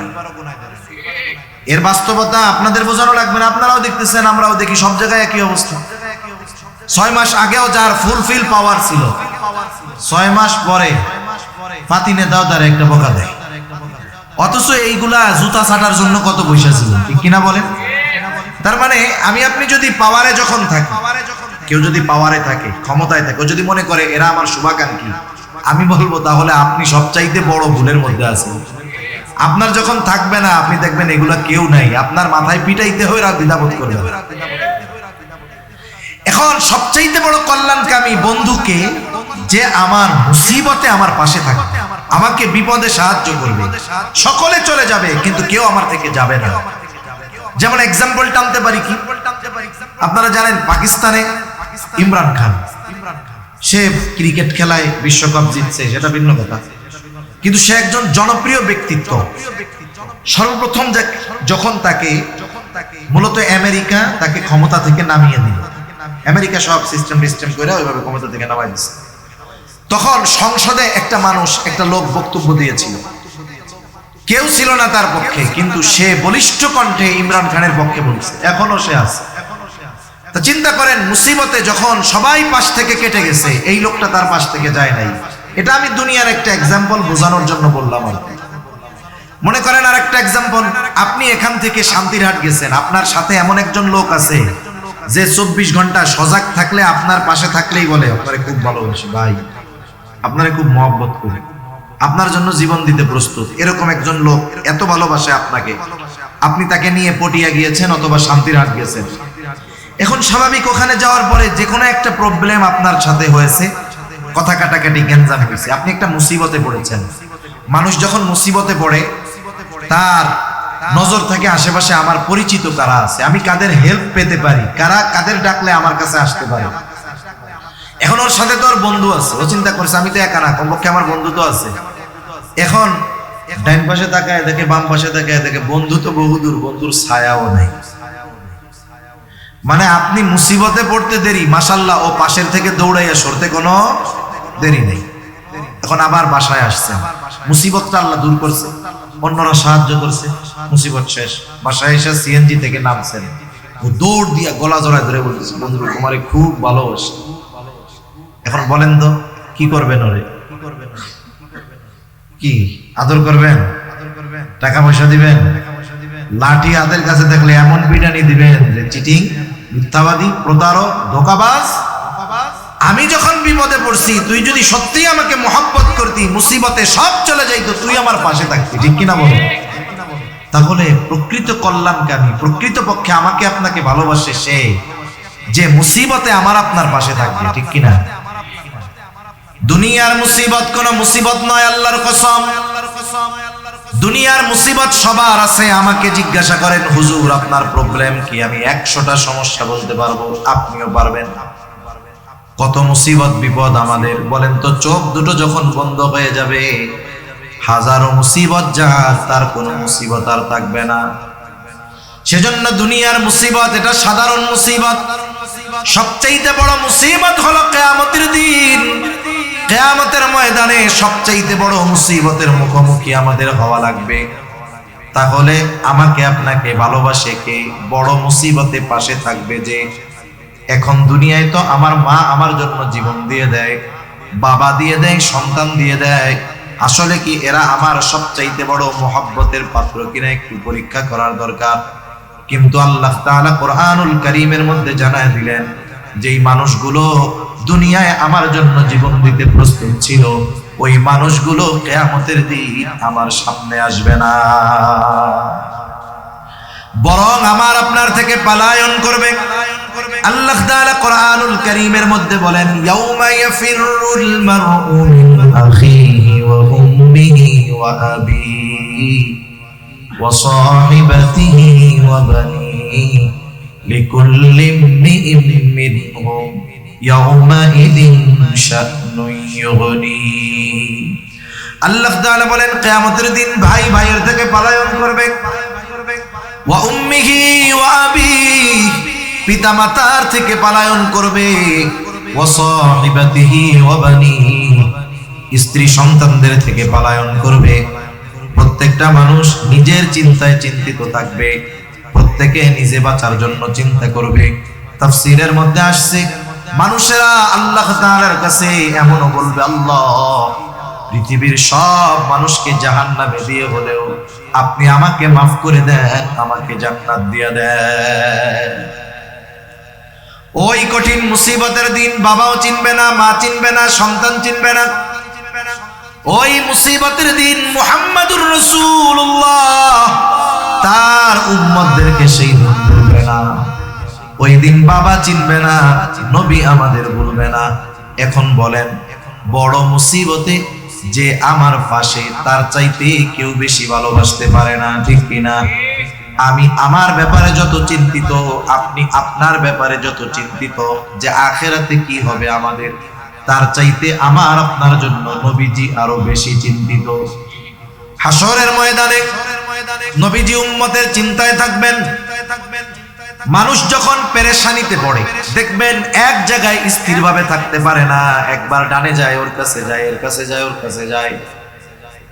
এর বাস্তবতা আপনাদের বোঝানো লাগবে না, আপনারাও দেখতেছেন, আমরাও দেখি, সব জায়গায় একই অবস্থা। 6 মাস আগেও যার ফুলফিল পাওয়ার ছিল, 6 মাস পরে ফাতিনে দাও তার একটা বকা দেয়। অথচ এইগুলা জুতা ছাটার জন্য কত পয়সা ছিল, ঠিক কিনা বলেন? তার মানে আমি আপনি যদি পাওয়ারে যখন থাকি, কেউ যদি পাওয়ারে থাকে, ক্ষমতায় থাকে, ও যদি মনে করে এরা আমার শুভাকাঙ্ক্ষী, আমি বলবো তাহলে আপনি সবচাইতে বড় ভুলের মধ্যে আছেন। আপনার যখন থাকবে না, আপনি দেখবেন এগুলা কেউ নাই, আপনার মাথায় পিটাইতে হয়ে রাত দ্বিধাবোধ করবে। এখন সবচাইতে বড় কল্যাণকামী বন্ধুকে, যে আমার মুসিবতে আমার পাশে থাকে, আমাকে বিপদে সাহায্য করবে, সকলে চলে যাবে কিন্তু কেউ আমার থেকে যাবে না। যেমন এক্সাম্পল টানতে পারি কি, আপনারা জানেন পাকিস্তানে ইমরান খান, সে ক্রিকেট খেলায় বিশ্বকাপ জিতছে, সেটা ভিন্ন কথা, কিন্তু সে একজন জনপ্রিয় ব্যক্তিত্ব। সর্বপ্রথম যখন তাকে মূলত আমেরিকা তাকে ক্ষমতা থেকে নামিয়ে দিল, আমেরিকা সব সিস্টেম করে ওইভাবে ক্ষমতা থেকে নামাই দিচ্ছে, তখন সংসদে একটা মানুষ, একটা লোক বক্তব্য দিয়েছিল, কেউ ছিল না তার পক্ষে, কিন্তু সে বলিষ্ঠ কণ্ঠে ইমরান খানের পক্ষে বলছে, এখনো সে আছে। তা চিন্তা করেন, মুসিবতে যখন সবাই পাশ থেকে কেটে গেছে, এই লোকটা তার পাশ থেকে যায় নাই। এটা আমি দুনিয়ার একটা এক্সাম্পল বোঝানোর জন্য বললাম আর কি। মনে করেন আর একটা এক্সাম্পল, আপনি এখান থেকে শান্তিরহাট গেছেন, আপনার সাথে এমন একজন লোক আছে যে 24 ঘন্টা সজাগ থাকলে, আপনার পাশে থাকলেই বলে আপনারে খুব ভালোবাসি ভাই, আপনারে খুব মহব্বত করি, আপনার জন্য জীবন দিতে প্রস্তুত। এরকম একজন লোক এত ভালোবাসে আপনাকে, আপনি তাকে নিয়ে পটিয়া গিয়েছেন অথবা শান্তিরহাট গেছেন। এখন স্বাভাবিক ওখানে যাওয়ার পরে যে কোনো একটা প্রবলেম আপনার সাথে হয়েছে, কথা কাটাকাটি গ্যাঞ্জাম হয়েছে, আপনি একটা মুসিবতে পড়েছেন। মানুষ যখন মুসিবতে পড়ে তার নজর থাকে আশেপাশে আমার পরিচিত কারা আছে, আমি কাদের হেল্প পেতে পারি, কাদের ডাকলে আমার কাছে আসতে পারে। এখন ওর সাথে তো ওর বন্ধু আছে, ও চিন্তা করছে আমি তো একা না, কমপক্ষে আমার বন্ধু তো আছে। এখন ডাইন পাশে তাকায় দেখে, বাম পাশে তাকায় দেখে, বন্ধু তো বহুদূর, বন্ধুর ছায়াও নাই। মানে আপনি মুসিবতে পড়তে দেরি, মাশাআল্লাহ ও পাশের থেকে দৌড়াইয়া সরতে কোনো দেরি নেই। এখন আবার বাসায় আসছেন, মুসিবতটা আল্লাহ দূর করছে, অন্যরা সাহায্য করছে, মুসিবত শেষ, বাসায় এসে সিএনজি থেকে নামছেন, ও দৌড় দিয়া গলা জড়ায় ধরে বলতেছে, বন্ধু তোমারে খুব ভালোবাসি। এখন বলেন তো কি করবেন? ওরে কি আদর করবেন? টাকা পয়সা দিবেন? লাঠি হাতের কাছে থাকলে এমন পিটানি দিবেন যে চিটিং, মিথ্যাবাদী, প্রতারক, ধোঁকাবাজ। আমি যখন বিপদে পড়ছি, তুই যদি সত্যিই আমাকে মহব্বত করতি, মুসিবতে সব চলে যাইতো, তুই আমার পাশে থাকতি, ঠিক কিনা বলো? তাহলে প্রকৃত কল্যাণকামী, প্রকৃত পক্ষে আমাকে আপনাকে ভালোবাসে সে, যে মুসিবতে আমার আপনার পাশে থাকবে, ঠিক কিনা? দুনিয়ার মুসিবত কোন মুসিবত নয়, আল্লাহর কসম। দুনিয়ার মুসিবত সবার আছে। আমাকে জিজ্ঞাসা করেন, হুজুর আপনার প্রবলেম কি? আমি 100টা সমস্যা বলতে পারবো, আপনিও পারবেন। কত মুসিবত বিপদ আমাদের, বলেন তো। চোখ দুটো যখন বন্ধ হয়ে যাবে, হাজারো মুসিবত যার, তার কোনো মুসিবত আর থাকবে না। সেজন্য দুনিয়ার মুসিবত এটা সাধারণ মুসিবত। সবচাইতে বড় মুসিবত হলো কিয়ামতের দিন। কিয়ামতের ময়দানে সবচাইতে বড় মুসিবতের মুখোমুখি আমাদের হওয়া লাগবে। তাহলে আমাকে আপনাকে ভালোবাসে কে? বড় মুসিবতে পাশে থাকবে যে। এখন দুনিয়ায় তো আমার মা আমার জন্য জীবন দিয়ে দেয়, বাবা দিয়ে দেয়, সন্তান দিয়ে দেয়। আসলে কি এরা আমার সবচাইতে বড় মহব্বতের পাত্র কিনা একটু পরীক্ষা করার দরকার। কিন্তু আল্লাহ তাআলা কোরআনুল কারীমের মধ্যে জানায় দিলেন, যেই মানুষগুলো দুনিয়ায় আমার জন্য জীবন দিতে প্রস্তুত ছিল, ওই মানুষগুলো কিয়ামতের দিন আমার সামনে আসবে না, বরং আমার আপনার থেকে পলায়ন করবে। আল্লাহ তাআলা কোরআনুল কারীমের মধ্যে বলেন, ইয়াউমা ইয়াফিরুল মারউ মিন আখিহি ওয়া উম্মিহি ওয়া আবিহি ওয়া সাহিবাতিহি ওয়া বানিহি লিকুল্লি ইমরিইম মিনহুম ইয়াউমাইযিন শা'নুন ইউগনি। আল্লাহ তাআলা বলেন, কিয়ামতের দিন ভাই ভাইয়ের থেকে পলায়ন করবে। ওয়া উম্মিহি ওয়া আবিহি, পিতা মাতার থেকে পলায়ন করবে। ওয়া সাহিবাতিহি ওয়া বানিহি, স্ত্রী সন্তানদের থেকে পলায়ন করবে। প্রত্যেকটা মানুষ নিজের চিন্তায় চিন্তিত থাকবে, প্রত্যেকে নিজে বাঁচার জন্য চিন্তা করবে। তাফসীরের মধ্যে আসছে, মানুষেরা আল্লাহ তাআলার কাছে এমনও বলবে, আল্লাহ পৃথিবীর সব মানুষকে জাহান্নামে দিয়ে হলেও আপনি আমাকে মাফ করে দেন, আমাকে জান্নাত দিয়ে দেন। ওই কঠিন মুসিবতের দিন বাবাও চিনবে না, মা চিনবে না, সন্তান চিনবে না। ওই মুসিবতের দিন মুহাম্মাদুর রাসূলুল্লাহ তার উম্মতদেরকে সেই দিন ভুলবে না। ওই দিন বাবা চিনবে না, নবী আমাদের ভুলবে না। এখন বলেন, বড় মুসিবতে যে আমার পাশে তার চাইতে কেউ বেশি ভালোবাসতে পারে না, ঠিক কিনা? আমি আমার ব্যাপারে যত চিন্তিত, আপনি আপনার ব্যাপারে যত চিন্তিত যে আখিরাতে কি হবে আমাদের, তার চাইতে আমার আপনার জন্য নবীজি আরো বেশি চিন্তিত। হাসরের ময়দানে নবীজি উম্মতের চিন্তায় থাকবেন। মানুষ যখন পেরেশানিতে পড়ে দেখবেন এক জায়গায় স্থিরভাবে থাকতে পারে না, একবার ডানে যায়, ওর কাছে যায়, এর কাছে যায়, ওর কাছে যায়।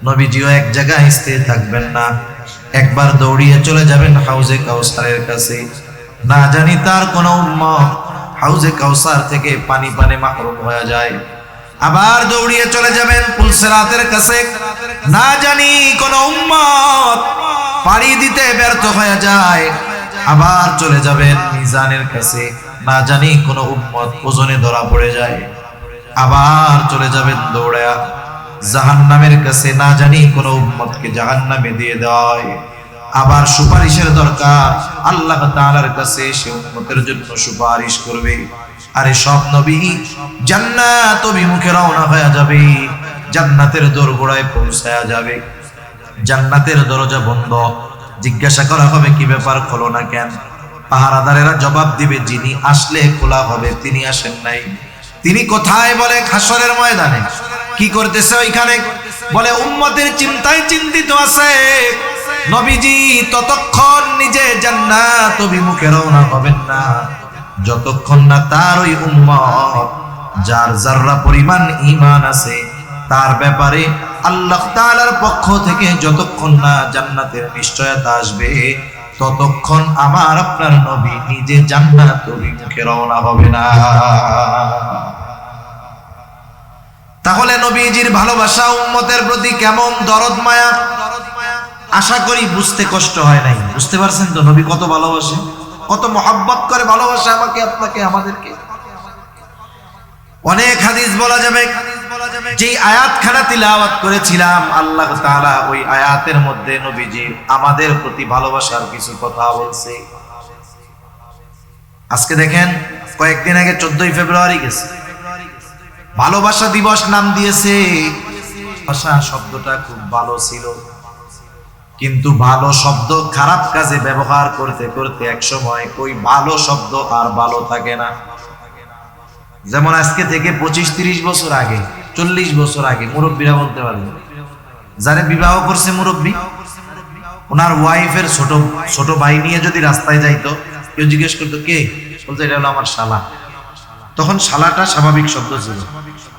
নবীজিও এক জায়গায় স্থির থাকবেন না, একবার দৌড়িয়ে চলে যাবেন হাউজে কাউসারের কাছে। না জানি তার কোন উম্মত হাউজে কাউসার থেকে পানি পানে মাহরুম হয়ে যায়। আবার দৌড়িয়ে চলে যাবেন পুলসিরাতের কাছে। না জানি কোন উম্মত পাড়ি দিতে ব্যর্থ হয়ে যায়। আবার চলে যাবেন মিজানের কাছে। না জানি কোন উম্মত ওজনে ধরা পড়ে যায়। আবার চলে যাবেন দৌড়ায়া জাহান্নামের কাছে। না জানি কোন উম্মতকে জাহান্নামে দিয়ে দেয়। আবার সুপারিশের দরকার, আল্লাহ তাআলার কাছে সে উম্মতের জন্য সুপারিশ করবে। আরে সব নবী জান্নাত অভিমুখে রওনা হয়ে যাবে, জান্নাতের দোরগোড়ায় পৌঁছায়া যাবে। জান্নাতের দরজা বন্ধ, জিজ্ঞাসা করা হবে কি ব্যাপার, খোলো না কেন? পাহারাদারেরা জবাব দিবে যিনি আসলে খোলা হবে, তিনি আসেন নাই। তিনি কোথায়? বলে হাসরের ময়দানে। কি করতেছে ওইখানে? বলে উম্মতের চিন্তায় চিন্তিত আছে। নবীজি ততক্ষণ নিজে জান্নাত অভিমুখে রওনা হবেন না যতক্ষণ না তার ওই উম্মত যার যাররা পরিমাণ ঈমান আছে তার ব্যাপারে আল্লাহ তাআলার পক্ষ থেকে যতক্ষণ না জান্নাতের নিশ্চয়তা আসবে ততক্ষণ আমার আপনার নবী নিজে জান্নাত অভিমুখে রওনা হবে না। তাহলে নবীজির ভালোবাসা উম্মতের প্রতি কেমন, দরদ মায়া, আশা করি বুঝতে কষ্ট হয় নাই। বুঝতে পারছেন তো নবী কত ভালোবাসে, কত মহব্বত করে ভালোবাসে আমাকে, আপনাকে, আমাদেরকে। অনেক হাদিস বলা যাবে। যেই আয়াতখানা তিলাওয়াত করেছিলাম আল্লাহ তাআলা ওই আয়াতের মধ্যে নবীজি আমাদের প্রতি ভালোবাসার কিছু কথা বলছে। আজকে দেখেন কয়েকদিন আগে 14ই ফেব্রুয়ারি গেছে, ভালোবাসা দিবস নাম দিয়েছে। ভাষা শব্দটা খুব ভালো ছিল, কিন্তু ভালো শব্দ খারাপ কাজে ব্যবহার করতে করতে এক সময় ওই ভালো শব্দ আর ভালো থাকে না। যেমন আজকে থেকে 25-30 বছর আগে, 40 বছর আগে মুরব্বীরা বলতে পারবে, যারা বিবাহ করছে মুরব্বী, ওনার ওয়াইফের ছোট ভাই নিয়ে যদি রাস্তায় যাইতো, কেউ জিজ্ঞেস করতো কে, বলতো এটা হলো আমার শালা। তখন শালাটা স্বাভাবিক শব্দ ছিল,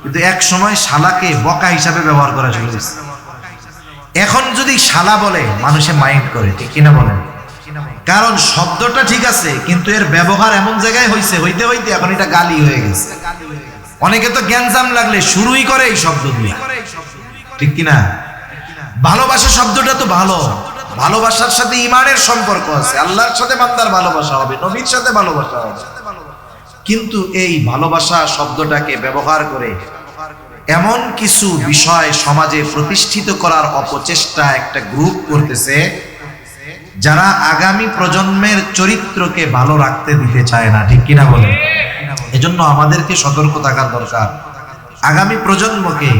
কিন্তু এক সময় শালাকে বকা হিসাবে ব্যবহার করা শুরু হয়েছে। এখন যদি শালা বলে মানুষে মাইন্ড করে, ঠিক কিনা বলেন? কারণ শব্দটা ঠিক আছে, কিন্তু এর ব্যবহার এমন জায়গায় হইতে হইতে এখন এটা গালি হয়ে গেছে। অনেকে তো গ্যাঞ্জাম লাগলে শুরুই করে এই শব্দ দিয়ে, ঠিক কিনা? ভালোবাসা শব্দটা তো ভালো, ভালোবাসার সাথে ঈমানের সম্পর্ক আছে, আল্লাহর সাথে বান্দার ভালোবাসা হবে, নবীর সাথে ভালোবাসা হবে। কিন্তু এই ভালোবাসা শব্দটাকে ব্যবহার করে এমন কিছু বিষয় সমাজে প্রতিষ্ঠিত করার অপচেষ্টা একটা গ্রুপ করতেছে, যারা আগামী প্রজন্মের চরিত্রকে ভালো রাখতে দিতে চায় না, ঠিক কিনা বলেন? এজন্য আমাদেরকে সতর্ক থাকার দরকার। আগামী প্রজন্মকে,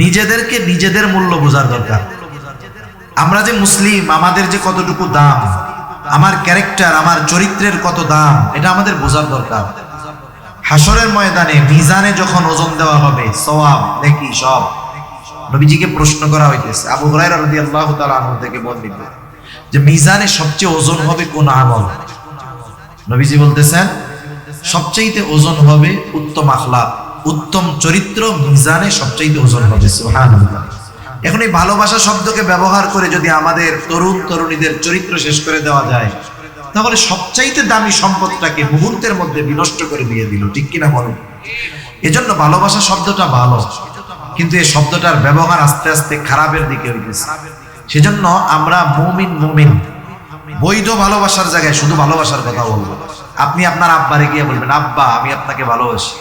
নিজেদেরকে নিজেদের মূল্য বোঝার দরকার। আমরা যে মুসলিম, আমাদের যে কতটুকু দাম, আমার ক্যারেক্টার, আমার চরিত্রের কত দাম, এটা আমাদের বোঝার দরকার। হাসরের ময়দানে মিজানে যখন ওজন দেওয়া হবে, সওয়াব নেকি সব, নবীজিকে প্রশ্ন করা হইতেছে। আবু হুরায়রা রাদিয়াল্লাহু তাআলা আনহু থেকে বর্ণিত যে মিজানে সবচেয়ে ওজন হবে কোন আমল? নবীজি বলতেছেন সবচেয়ে ওজন হবে উত্তম আখলাক, উত্তম চরিত্র মিজানে সবচেয়ে ওজন হবে। সুবহানাল্লাহ। এখন এই ভালোবাসা শব্দকে ব্যবহার করে যদি আমাদের তরুণ তরুণীদের চরিত্র শেষ করে দেওয়া যায়, তাহলে সবচাইতে দামি সম্পদটাকে মুহূর্তের মধ্যে বিনষ্ট করে দিয়ে দিল, ঠিক কিনা বলেন? এজন্য ভালোবাসা শব্দটা ভালো, কিন্তু এই শব্দটার ব্যবহার আস্তে আস্তে খারাপের দিকে হইতেছে। সেজন্য আমরা মুমিন বৈধ ভালোবাসার জায়গায় শুধু ভালোবাসার কথা বলবো। আপনি আপনার আব্বারে গিয়ে বলবেন আব্বা আমি আপনাকে ভালোবাসি,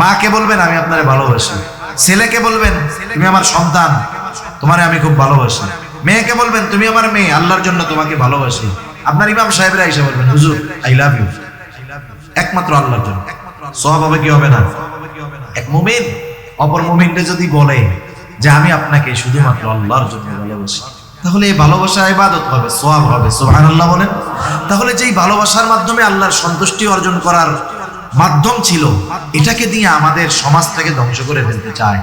মাকে বলবেন আমি আপনারে ভালোবাসি, ছেলেকে বলবেন তুমি আমার সন্তান, তোমারে আমি খুব ভালোবাসি, মেয়েকে বলবেন তুমি আমার মেয়ে, আল্লাহর জন্য তোমাকে ভালোবাসি। আপনার ইমাম সাহেবরা এসে বলবেন হুজুর আই লাভ ইউ, একমাত্র আল্লাহর জন্য। সওয়াব হবে কি হবে না? এক মুমিন অপর মুমিনকে যদি বলে যে আমি আপনাকে শুধুমাত্র আল্লাহর জন্য ভালোবাসি, তাহলে এই ভালোবাসা ইবাদত হবে, সওয়াব হবে। সুবহানাল্লাহ বলেন। তাহলে যেই ভালোবাসার মাধ্যমে আল্লাহর সন্তুষ্টি অর্জন করার মাধ্যম ছিল, এটাকে দিয়ে আমাদের সমাজটাকে ধ্বংস করে ফেলতে চায়।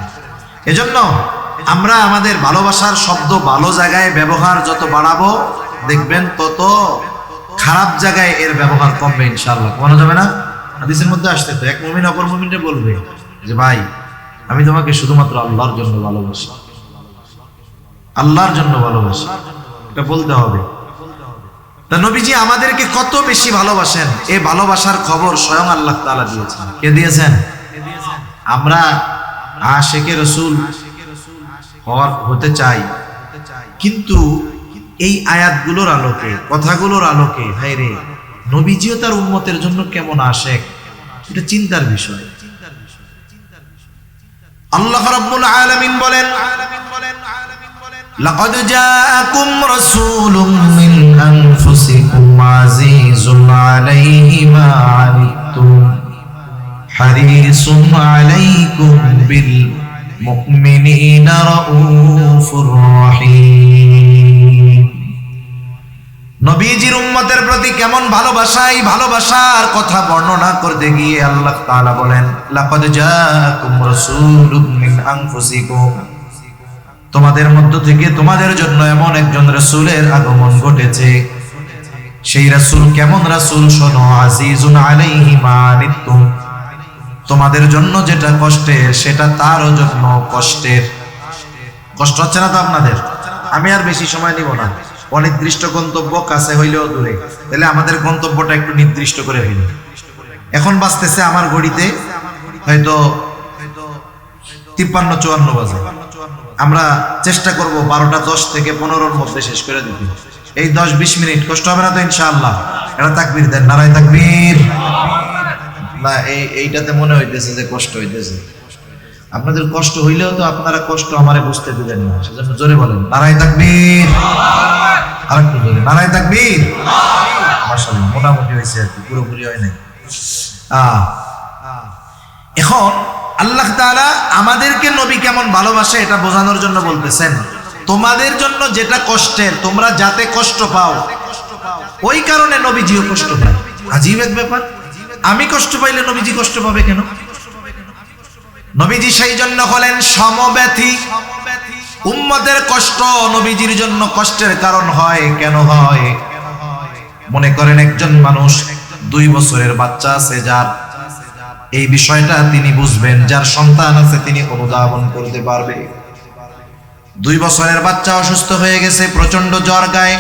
এজন্য আমরা আমাদের ভালোবাসার শব্দ ভালো জায়গায় ব্যবহার যত বাড়াবো, দেখবেন তত খারাপ জায়গায় এর ব্যবহার কমবে ইনশাআল্লাহ। কমানো যাবে না? হাদিসের মধ্যে আসছে তো, এক মুমিন অপর মুমিনকে বলবে যে ভাই আমি তোমাকে শুধুমাত্র আল্লাহর জন্য ভালোবাসি, আল্লাহর জন্য ভালোবাসি, এটা বলতে হবে। তা নবীজি আমাদেরকে কত বেশি ভালোবাসেন, এই ভালোবাসার খবর স্বয়ং আল্লাহ তাআলা দিয়েছেন। কে দিয়েছেন? আমরা আশিকে রাসূল হতে চাই, কিন্তু এই আয়াতগুলোর আলোকে, কথাগুলোর আলোকে ভাই রে, নবীজিও তার উম্মতের জন্য কেমন আশেক, এটা চিন্তার বিষয়। আল্লাহ রাব্বুল আলামিন বলেন, লাকাদ জাআকুম রাসূলুম মিন আনফুসিকুম আজিজুন আলাইহি মা আনিতুম হারিসুন আলাইকুম বিল মুমিনিনা রাউফুর রহিম। নবীজির উম্মতের প্রতি কেমন ভালোবাসা, এই ভালোবাসার কথা বর্ণনা করতে গিয়ে আল্লাহ তাআলা বলেন, লাকাদ জাআকুম রাসূলুম মিন আনফুসিকুম, তোমাদের মধ্য থেকে তোমাদের জন্য এমন একজন রাসূলের আগমন ঘটেছে। সেই রাসূল কেমন রাসূল? শোনো, আজিজুন আলাইহি মা আনিতুম, তোমাদের জন্য যেটা কষ্টের সেটা তারও জন্য কষ্টের। কষ্ট হচ্ছে না তো আপনাদের? আমি আর বেশি সময় নিব না, অনির্দিষ্ট গন্তব্য কাছে হইলেও দূরে, তাহলে আমাদের গন্তব্যটা একটু নির্দিষ্ট করে ফেলি। এখন বাজতেছে আমার ঘড়িতে হয়তো 53-54 বাজে। আমরা চেষ্টা করব 12টা 10 থেকে 15-র মধ্যে শেষ করে দিতে। এই 10-20 মিনিট কষ্ট হবে না তো ইনশাআল্লাহ? এটা তাকবীর দেন, নারায়ে তাকবীর। না এইটাতে মনে হইতেছে যে কষ্ট হইতেছে। আপনাদের কষ্ট হইলেও তো আপনারা কষ্ট আমারে বুঝতে দিলেন না, সেজন্য জোরে বলেন নারায়ে তাকবীর। আরেকটু জোরে নারায়ে তাকবীর। মাশাআল্লাহ, মোটামুটি হয়েছে আর কি, পুরোপুরি হয় নাই। এখন আল্লাহ তাআলা আমাদেরকে নবী কেমন ভালোবাসে এটা বোঝানোর জন্য বলতেছেন, তোমাদের জন্য যেটা কষ্টের, তোমরা যাতে কষ্ট পাও, ওই কারণে নবীজিও কষ্ট পায়। আজীব এক ব্যাপার, আমি কষ্ট পাইলে নবীজি কষ্ট পাবে কেন? নবীজি সেই জন্য হলেন সমব্যথী। উম্মতের কষ্ট নবীজির জন্য কষ্টের কারণ হয়। কেন হয়? মনে করেন একজন মানুষ 2 বছরের বাচ্চা আছে, যার এই বিষয়টা তিনি বুঝবেন, যার সন্তান আছে তিনি অনুধাবন করতে পারবে। 2 বছরের বাচ্চা অসুস্থ হয়ে গেছে, প্রচন্ড জ্বর, গায়ে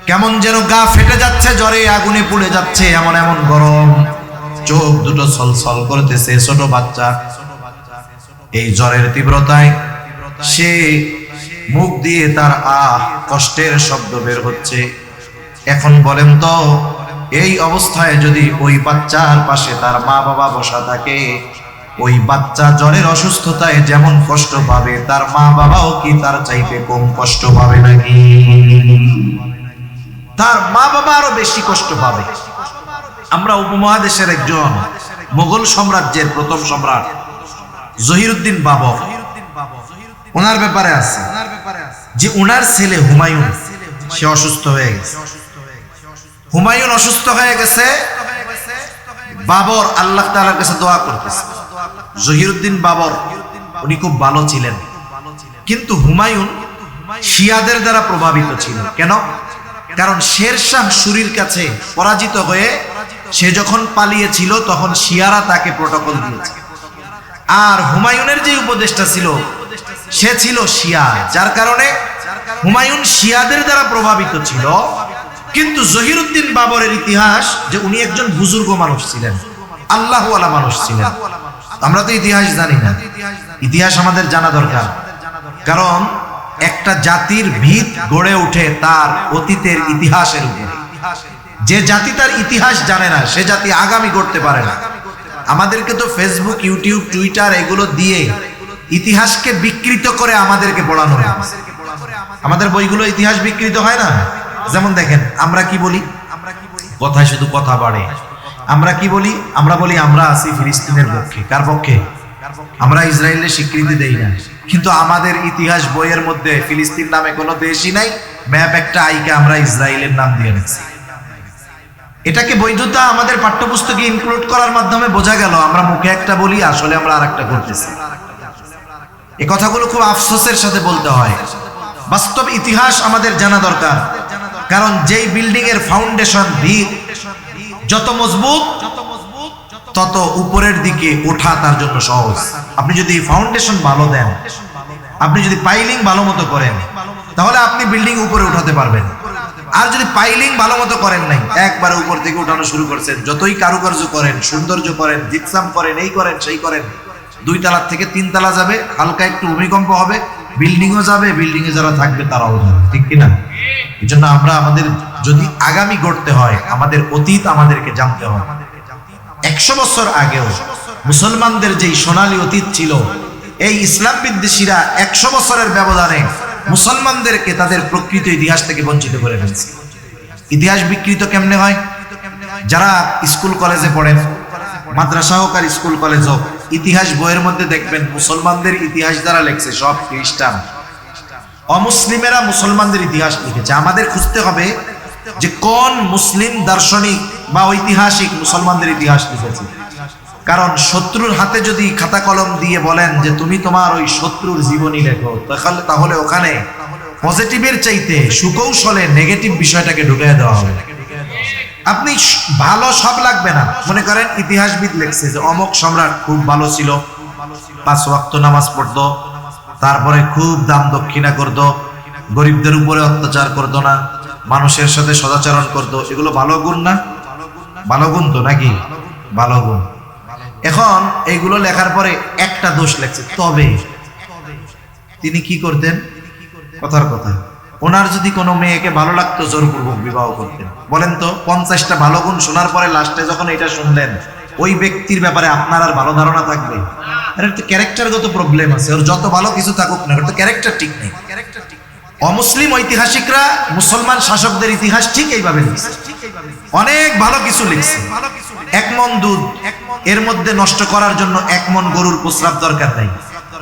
কেমন যেন গা ফেটে যাচ্ছে, জ্বরে আগুনে পুড়ে যাচ্ছে, এমন এমন গরম, চোখ দুটো ছলছল করতেছে, ছোট বাচ্চা। এই জ্বরের তীব্রতায় সে মুখ দিয়ে তার কষ্টের শব্দ বের হচ্ছে। এখন বলেন তো, এই অবস্থায় যদি ওই বাচ্চার পাশে তার মা বাবা বসা থাকে, ওই বাচ্চা জ্বরের অসুস্থতায় যেমন কষ্ট পাবে, তার মা বাবাও কি তার চাইতে কম কষ্ট পাবে নাকি? তার মা বাবা আরো বেশি কষ্ট পাবে। আমরা উপমহাদেশের একজন মুঘল সাম্রাজ্যের প্রথম সম্রাট জহিরুদ্দিন বাবর, ওনার ব্যাপারে আছে যে ওনার ছেলে হুমায়ুন, সে অসুস্থ হয়ে গেছে। হুমায়ুন অসুস্থ হয়ে গেছে, বাবর আল্লাহ তাআলার কাছে দোয়া করতেছে। জহিরুদ্দিন বাবর উনি খুব ভালো ছিলেন, কিন্তু হুমায়ুন শিয়াদের দ্বারা প্রভাবিত ছিল। কেন? কারণ শেরশাহ সুরির কাছে পরাজিত হয়ে সে যখন পালিয়েছিল, তখন শিয়ারা তাকে প্রটোকল দিয়েছে। আর হুমায়ুনের যে উপদেষ্টা ছিল, সে ছিল শিয়া, যার কারণে হুমায়ুন শিয়াদের দ্বারা প্রভাবিত ছিল। কিন্তু জহিরুদ্দিন বাবরের ইতিহাস যে উনি একজন বুজুর্গ মানুষ ছিলেন, আল্লাহওয়ালা মানুষ ছিলেন। আমরা তো ইতিহাস জানি না, ইতিহাস আমাদের জানা দরকার। কারণ একটা জাতির ভিত গড়ে ওঠে তার অতীতের ইতিহাসের উপরে। যে জাতি তার ইতিহাস জানে না, সে জাতি আগামী গড়তে পারে না। আমাদেরকে তো ফেসবুক, ইউটিউব, টুইটার এগুলো দিয়ে ইতিহাসকে বিকৃত করে আমাদেরকে পড়ানো হয়। আমাদের বইগুলো ইতিহাস বিকৃত হয় না? যেমন দেখেন, আমরা কি বলি? কথায় শুধু কথা বাড়ে। আমরা কি বলি? আমরা বলি আমরা আছি ফিলিস্তিনের পক্ষে। কার পক্ষে? আমরা ইসরায়েলের স্বীকৃতি দেই না। কিন্তু আমাদের ইতিহাস বইয়ের মধ্যে ফিলিস্তিন নামে কোনো দেশই নাই, ম্যাপ একটা আইকে আমরা ইসরায়েলের নাম দিয়ে নিচ্ছি। এটাকে বৈধতা আমাদের পাঠ্যপুস্তকে ইনক্লুড করার মাধ্যমে বোঝা গেল আমরা মুখে একটা বলি, আসলে আমরা আরেকটা করতেছি। এই কথাগুলো খুব আফসোসের সাথে বলতে হয়। বাস্তব ইতিহাস আমাদের জানা দরকার, কারণ যেই বিল্ডিং এর ফাউন্ডেশন ভিত যত মজবুত তত উপরের দিকে ওঠা তার জন্য সহজ। আপনি যদি ফাউন্ডেশন ভালো দেন, আপনি যদি পাইলিং ভালো মতো করেন, তাহলে আপনি বিল্ডিং উপরে উঠাতে পারবেন। আর যদি পাইলিং ভালো মতো করেন নাই, একবার উপর থেকে উঠানো শুরু করছেন, যতই কারুকার্য করেন, সৌন্দর্য করেন, জিপসাম করেন, এই করেন সেই করেন, 2 তলা থেকে 3 তলা যাবে, হালকা একটু ভূমিকম্প হবে, বিল্ডিংও যাবে, বিল্ডিং এ যারা থাকবে তারাও যাবে, ঠিক কিনা? এই জন্য আমরা আমাদের যদি আগামী গড়তে হয়, আমাদের অতীত আমাদেরকে জানতে হয়। 100 বছর আগেও মুসলমানদের যেই সোনালী অতীত ছিল, এই ইসলাম বিদ্বেষীরা 100 বছরের ব্যবধানে মুসলমানদেরকে তাদের প্রকৃত ইতিহাস থেকে বঞ্চিত করে ফেলছে। ইতিহাস বিকৃত কেমনে হয়? যারা স্কুল কলেজে পড়েন, মাদ্রাসা হোক আর স্কুল কলেজ হোক, ইতিহাস বইয়ের মধ্যে দেখবেন মুসলমানদের ইতিহাস যারা লেখছে সব খ্রিস্টান। অমুসলিমেরা মুসলমানদের ইতিহাস লিখেছে। আমাদের খুঁজতে হবে যে কোন মুসলিম দার্শনিক বা ঐতিহাসিক মুসলমানদের ইতিহাস লিখেছে। কারণ শত্রুর হাতে যদি খাতা কলম দিয়ে বলেন যে তুমি তোমার ওই শত্রুর জীবনী লেখো, তাহলে ওখানে পজিটিভের চাইতে সুকৌশলে নেগেটিভ বিষয়টাকে ঢুকিয়ে দেওয়া হবে। আপনি ভালো সব লাগবে না, মনে করেন ইতিহাসবিদ লিখছে যে অমুক সম্রাট খুব ভালো ছিল, 5 ওয়াক্ত নামাজ পড়তো, তারপরে খুব দান দক্ষিণা করতো, গরিবদের উপরে অত্যাচার করতো না, মানুষের সাথে সদাচরণ করতো। এগুলো ভালো গুণ না? ভালো গুণ তো নাকি? ভালো গুণ। এখন এইগুলো লেখার পরে একটা দোষ লেখছে, তবে তিনি কি করতেন? কথার কথা, ওনার যদি কোনো মেয়েকে ভালো লাগতো জোরপূর্বক বিবাহ করতেন। বলেন তো, 50টা ভালো গুণ শোনার পরে লাস্টে যখন এটা শুনলেন, ওই ব্যক্তির ব্যাপারে আপনার আর ভালো ধারণা থাকবে? এর তো ক্যারেক্টারগত প্রবলেম আছে, ওর যত ভালো কিছু থাকুক না, ওর তো ক্যারেক্টার ঠিক নেই। অমুসলিম ঐতিহাসিকরা মুসলমান শাসকদের ইতিহাস ঠিক এইভাবে লিখছে, অনেক ভালো কিছু লিখছে। 1 মণ দুধ, এর মধ্যে নষ্ট করার জন্য 1 মণ গরুর প্রস্রাব দরকার নাই,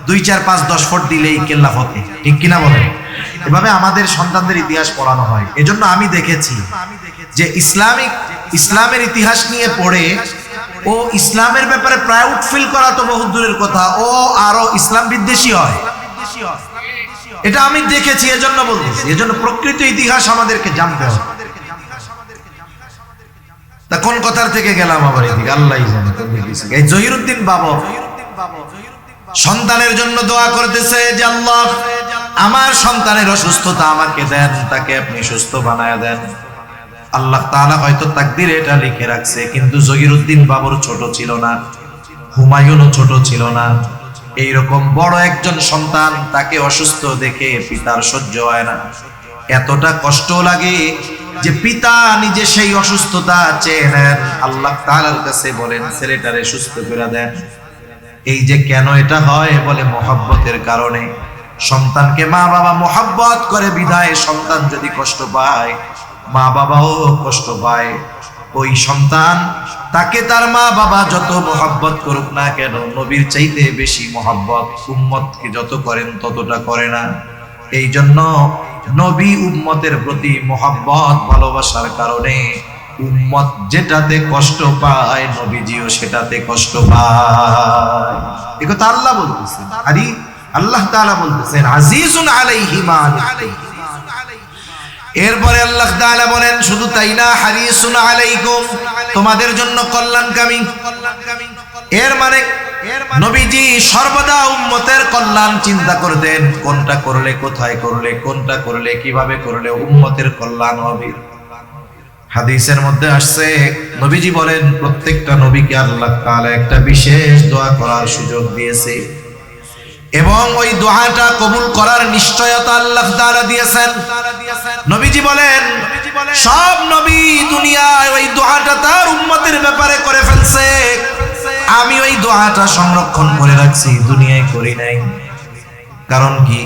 2, 4, 5, 10 ফুট দিলেই কেল্লা ফতে, ঠিক কিনা বলেন? এভাবে আমাদের সন্তানদের ইতিহাস পড়ানো হয়। এজন্য আমি দেখেছি যে ইসলামের ইতিহাস নিয়ে পড়ে ও ইসলামের ব্যাপারে প্রাউড ফিল করা তো বহু দূরের কথা, ও আরো ইসলাম বিদ্বেষী হয়। এটা আমি দেখেছি, এজন্য বলতেছি। এজন্য প্রকৃত ইতিহাস আমাদেরকে জানতে হবে। তা কোন কথার থেকে গেলাম আবার এদিকে, আল্লাহই জানে। এই জহিরুদ্দিন বাবা সন্তানের জন্য দোয়া করতেছে যে আল্লাহ আমার সন্তানের অসুস্থতা আমাকে দেন, তাকে আপনি সুস্থ বানায়া দেন। আল্লাহ তাআলা হয়তো তাকদীরে এটা লিখে রাখছে, কিন্তু জহিরুদ্দিন বাবুর ছোট ছিল না, হুমায়ুনও ছোট ছিল না। এইরকম বড় একজন সন্তান, তাকে অসুস্থ দেখে পিতার সহ্য হয় না, এতটা কষ্ট লাগে যে পিতা নিজে সেই অসুস্থতা চেয়ে নেন, আল্লাহ তাআলার কাছে বলেন ছেলেটারে সুস্থ করে দেন। এই যে কেন এটা হয়, বলে মহব্বতের কারণে। সন্তানকে মা বাবা মহব্বত করে বিধায় সন্তান যদি কষ্ট পায়, মা বাবাও কষ্ট পায়। ওই সন্তান তাকে তার মা বাবা যত মহব্বত করুক না কেন, নবীর চাইতে বেশি মহব্বত উম্মতকে যত করেন ততটা করে না। এই জন্য নবী উম্মতের প্রতি মহব্বত ভালোবাসার কারণে উম্মত যেটাতে কষ্ট পায়, নবীজিও সেটাতে কষ্ট পায়। এই কথা আল্লাহ বলতেছেন। আরে আল্লাহ তাআলা বলতেছেন আজিজুন আলাইহি মা আনিতুম। এরপরে আল্লাহ তাআলা বলেন শুধু তাই না, হারিসুন আলাইকুম, তোমাদের জন্য কল্যাণকামী। এর মানে নবীজি সর্বদা উম্মতের কল্যাণ চিন্তা করতেন, কোনটা করলে, কোথায় করলে, কোনটা করলে, কিভাবে করলে উম্মতের কল্যাণ হবে। হাদিসের মধ্যে আসছে, নবীজি বলেন প্রত্যেকটা নবীকে আল্লাহ তাআলা একটা বিশেষ দোয়া করার সুযোগ দিয়েছে, এবং ওই দোয়াটা কবুল করার নিশ্চয়তা আল্লাহ তাআলা দিয়েছেন। নবীজি বলেন সব নবী দুনিয়ায় ওই দোয়াটা তার উম্মতের ব্যাপারে করে ফেলছে, আমি ওই দোয়াটা সংরক্ষণ করে রাখছি, দুনিয়ায় করি নাই। কারণ কি?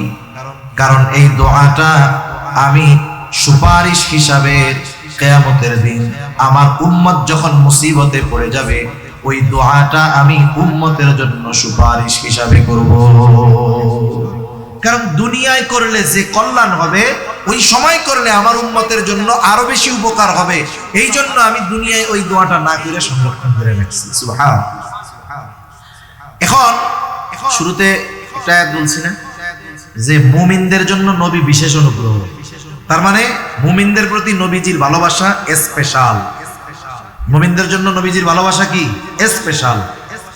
কারণ এই দোয়াটা আমি সুপারিশ হিসাবে কিয়ামতের দিন আমার উম্মত যখন মুসিবতে পড়ে যাবে, ওই দোয়াটা আমি উম্মতের জন্য সুপারিশ হিসাবে করব। কারণ দুনিয়ায় করলে যে কল্যাণ হবে ওই সময় করলে আমার উম্মতের জন্য আরো বেশি উপকার হবে, এই জন্য আমি দুনিয়ায় ওই দোয়াটা না করে সংরক্ষণ করে রাখছি। সুবহানাল্লাহ। এখন শুরুতে একটা বলছি না যে মুমিনদের জন্য নবী বিশেষ অনুগ্রহ, তার মানে মুমিনদের প্রতি নবীজির ভালোবাসা স্পেশাল। মুমিনদের জন্য নবীজির ভালোবাসা কি স্পেশাল।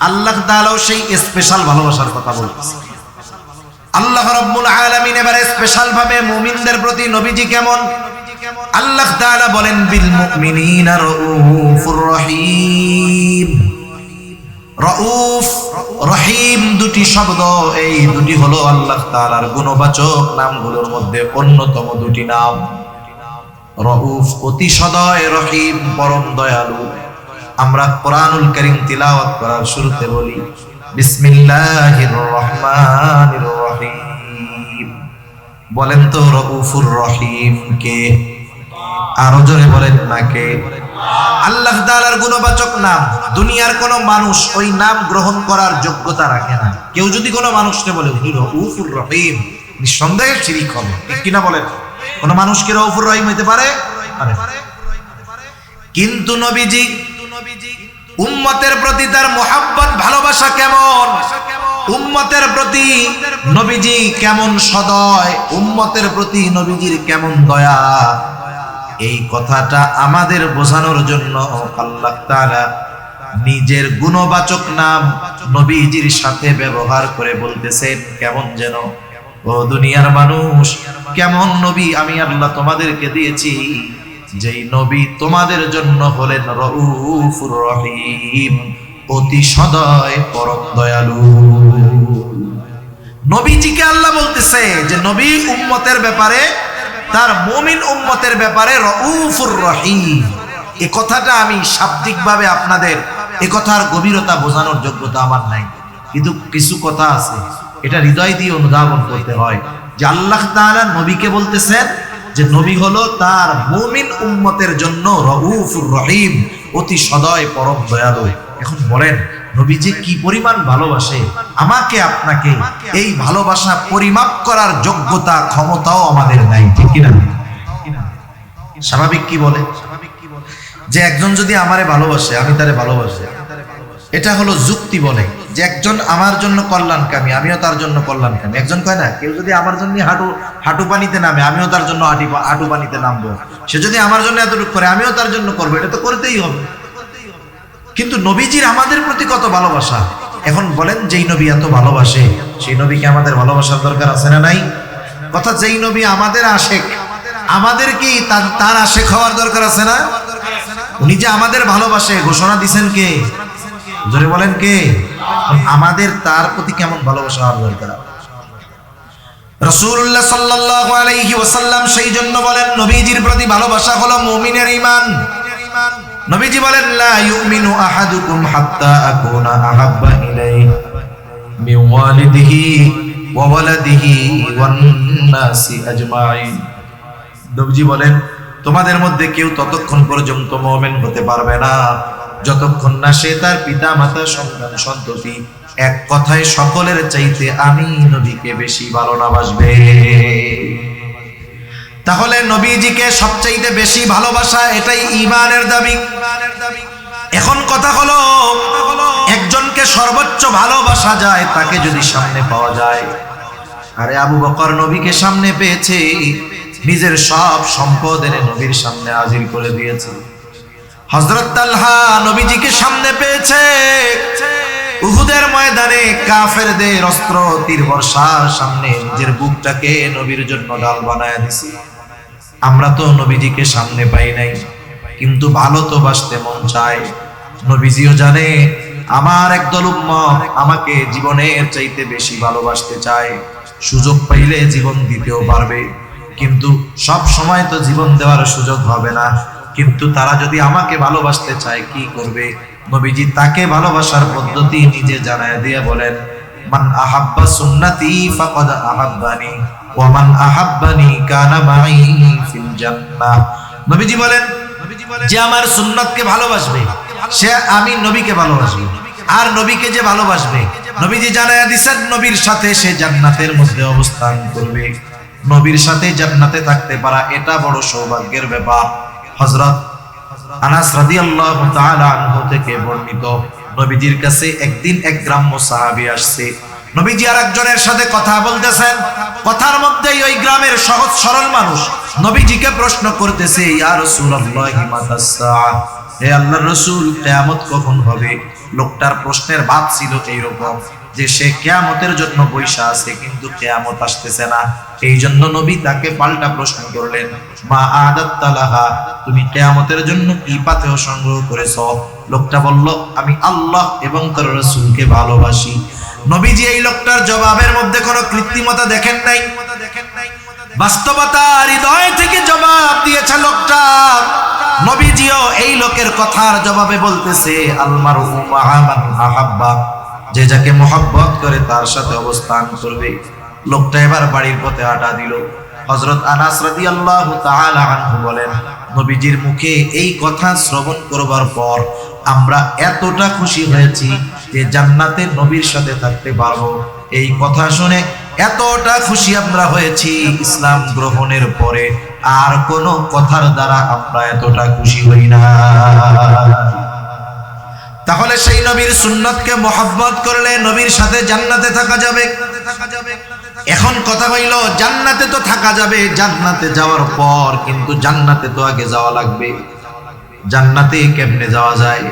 আল্লাহ তাআলাও সেই স্পেশাল ভালোবাসার কথা বলতেছে। আল্লাহ রাব্বুল আলামিন এবারে স্পেশাল ভাবে মুমিনদের প্রতি নবীজি কেমন, আল্লাহ তাআলা বলেন বিল মুমিনিনা রাউফুর রহিম। রাউফ রহিম দুটি শব্দ, এই দুটি হলো আল্লাহ তাআলার গুণবাচক নামগুলোর মধ্যে অন্যতম দুটি নাম। রাউফ অতি সদয়, রহিম পরম দয়ালু। আমরা কোরআনুল কারীম তিলাওয়াত করার শুরুতে বলি বিসমিল্লাহির রহমানির রহিম। বলেন তো রাউফুর রহিম কে? আরো জোরে বলেন না কে? আল্লাহ তাআলার গুণবাচক নাম। দুনিয়ার কোন মানুষ ওই নাম গ্রহণ করার যোগ্যতা রাখে না। কেউ যদি কোনো মানুষকে বলে উনি রাউফুর রহিম, নিঃসন্দেহে শিরক হবে, ঠিক কিনা বলেন? কোন মানুষ কি রাউফুর রহিম হইতে পারে? কিন্তু নবীজি উম্মতের প্রতি তার মুহাব্বত ভালোবাসা কেমন, উম্মতের প্রতি নবীজি কেমন সদয়, উম্মতের প্রতি নবীজির কেমন দয়া, এই কথাটা আমাদের বোঝানোর জন্য আল্লাহ তাআলা নিজের গুণবাচক নাম নবীজির সাথে ব্যবহার করে বলতেছেন কেমন যেন, ও দুনিয়ার মানুষ, কেমন নবী আমি আল্লাহ তোমাদেরকে দিয়েছি, যেই নবী তোমাদের জন্য হলেন রাউফুর রহিম, অতি সদয় পরম দয়ালু। নবীজিকে আল্লাহ বলতেছে যে নবী উম্মতের ব্যাপারে, তার মুমিন উম্মতের ব্যাপারে রাউফুর রহিম। এই কথাটা আমি শাব্দিকভাবে আপনাদের এই কথার গভীরতা বোঝানোর যোগ্যতা আমার নাই, কিন্তু কিছু কথা আছে এটা হৃদয় দিয়ে অনুধাবন করতে হয় যে আল্লাহ তাআলা নবীকে বলতেছেন যে নবী হলো তার মুমিন উম্মতের জন্য রাউফুর রহিম, অতি সদয় পরম দয়ালু। এখন বলেন নবীজি কি পরিমাণ ভালোবাসে আমাকে আপনাকে, এই ভালোবাসা পরিমাপ করার যোগ্যতা ক্ষমতাও আমাদের নাই, ঠিক কিনা? স্বাভাবিক কি বলে যে একজন যদি আমারে ভালোবাসে আমি তারে ভালোবাসি, এটা হলো যুক্তি বলে যে একজন আমার জন্য কল্যাণকামী আমিও তার জন্য কল্যাণকামী। একজন কয় না, কেউ যদি আমার জন্য হাঁটু পানিতে নামে আমিও তার জন্য হাঁটু পানিতে নামবো, সে যদি আমার জন্য এতটুকু করে আমিও তার জন্য করবো, এটা তো করতেই হবে। কিন্তু নবীজির আমাদের প্রতি কত ভালোবাসা। এখন বলেন যেই নবী এত ভালোবাসে সেই নবীকে আমাদের ভালোবাসার দরকার আছে না নাই? কথা, যেই নবী আমাদের আশেক আমাদের কি তার আশেক হওয়ার দরকার আছে না? উনি যে আমাদের ভালোবাসে ঘোষণা দিছেন কে? জোরে বলেন কে? আমাদের তার প্রতি কেমন ভালোবাসা হওয়ার দরকার? রাসূলুল্লাহ সাল্লাল্লাহু আলাইহি ওয়াসাল্লাম সেই জন্য বলেন নবীজির প্রতি ভালোবাসা হলো মুমিনের ঈমান। নবীজি বলেন লা ইউমিনু আহাদুকুম হাত্তা আকুনা আহাব্বা ইলাইহি মিন ওয়ালিদিহি ওয়া ওয়ালাদিহি ওয়ান নাসি আজমাইন। নবীজি বলেন তোমাদের মধ্যে কেউ ততক্ষণ পর্যন্ত মুমিন হতে পারবে না যতক্ষণ না সে তার পিতা মাতা সন্তান সন্ততি এক কথায় সকলের চাইতে আমি নবীকে বেশি ভালো না বাসবে। তাহলে নবীজিকে সবচাইতে বেশি ভালোবাসা, এটাই ঈমানের দাবি। এখন কথা হলো একজনকে সর্বোচ্চ ভালোবাসা যায় তাকে যদি সামনে পাওয়া যায়। আরে আবু বকর নবীকে সামনে পেয়েছে, নিজের সব সম্পদ এনে নবীর সামনে হাজির করে দিয়েছে। হযরত তালহা নবীজিকে সামনে পেয়েছে, উহুদের ময়দানে কাফেরদের অস্ত্র তীর বর্ষার সামনে নিজের বুকটাকে নবীর জন্য ঢাল বানায় দিছে। আমরা তো নবীজিকে সামনে পাই নাই, কিন্তু ভালো তো বাসতে মন চায়। নবীজিও জানে আমার একদল উম্মত আমাকে জীবনের চাইতে বেশি ভালোবাসতে চায়, সুযোগ পাইলে জীবন দিতেও পারবে, কিন্তু সব সময় তো জীবন দেওয়ার সুযোগ হবে না। কিন্তু তারা যদি আমাকে ভালোবাসতে চায় কি করবে? নবীজি তাকে ভালোবাসার পদ্ধতি নিজে জানায় দিয়ে বলেন মান আহাব্বা সুন্নতি ফাকাদ আহাব্বানি ওয়া মান আহাব্বানি কানা মাই ফিল জান্নাহ। নবীজি বলেন যে আমার সুন্নাতকে ভালোবাসবে সে আমি নবীকে ভালোবাসবে, আর নবীকে যে ভালোবাসবে নবীজি জানায়া দিয়েছেন নবীর সাথে সে জান্নাতের মধ্যে অবস্থান করবে। নবীর সাথে জান্নাতে থাকতে পারা এটা বড় সৌভাগ্যের ব্যাপার। হযরত আনাস রাদিয়াল্লাহু তাআলা আনহু থেকে বর্ণিত, নবীজির কাছে একদিন এক গ্রাম্য সাহাবী আসছে। নবীজি আরেকজনের সাথে কথা বলতেছেন, কথার মধ্যেই ওই গ্রামের সহজ সরল মানুষ নবীজিকে প্রশ্ন করতেছে, ইয়া রাসূলুল্লাহি মাতাস সাআহ, হে আল্লাহর রাসূল কিয়ামত কখন হবে? লোকটার প্রশ্নের ভাব ছিল এইরকম যে সে কিয়ামতের জন্য বৈশা আছে কিন্তু কিয়ামত আসতেছে না। এই জন্য নবী তাকে পাল্টা প্রশ্ন করলেন, মা আদাত্তা লাহা, তুমি কিয়ামতের জন্য কি পাথেয় সংগ্রহ করেছো? লোকটা বলল, আমি আল্লাহ এবং তার রাসূলকে ভালোবাসি। নবীজি এই লোকটার জবাবের মধ্যে কোনো কৃত্রিমতা দেখেন নাই, বাস্তবতা হৃদয় থেকে জবাব দিয়েছে লোকটা। নবীজিও এই লোকের কথার জবাবে বলতেছে, আলমারু মা'a মান আহাব্বা, যে যাকে মহব্বত করে তার সাথে অবস্থান করবে। লোকটা এবার বাড়ির পথে হাঁটা দিল। হযরত আনাস রাদিয়াল্লাহু তাআলা আনহু বলেন, নবীজির মুখে এই কথা শ্রবণ করবার পর আমরা এতটা খুশি হয়েছি যে জান্নাতে নবীর সাথে থাকতে পারবো। এই কথা শুনে এতটা খুশি আমরা হয়েছি, ইসলাম গ্রহণের পরে আর কোন কথার দ্বারা আমরা এতটা খুশি হই না। তাহলে সেই নবীর সুন্নতকে মহব্বত করলে নবীর সাথে জান্নাতে থাকা যাবে। এখন কথা হইল, জান্নাতে তো থাকা যাবে, জান্নাতে যাওয়ার পর কিন্তু জান্নাতে তো আগে যাওয়া লাগবে। জান্নাতে কেমনে যাওয়া যায়?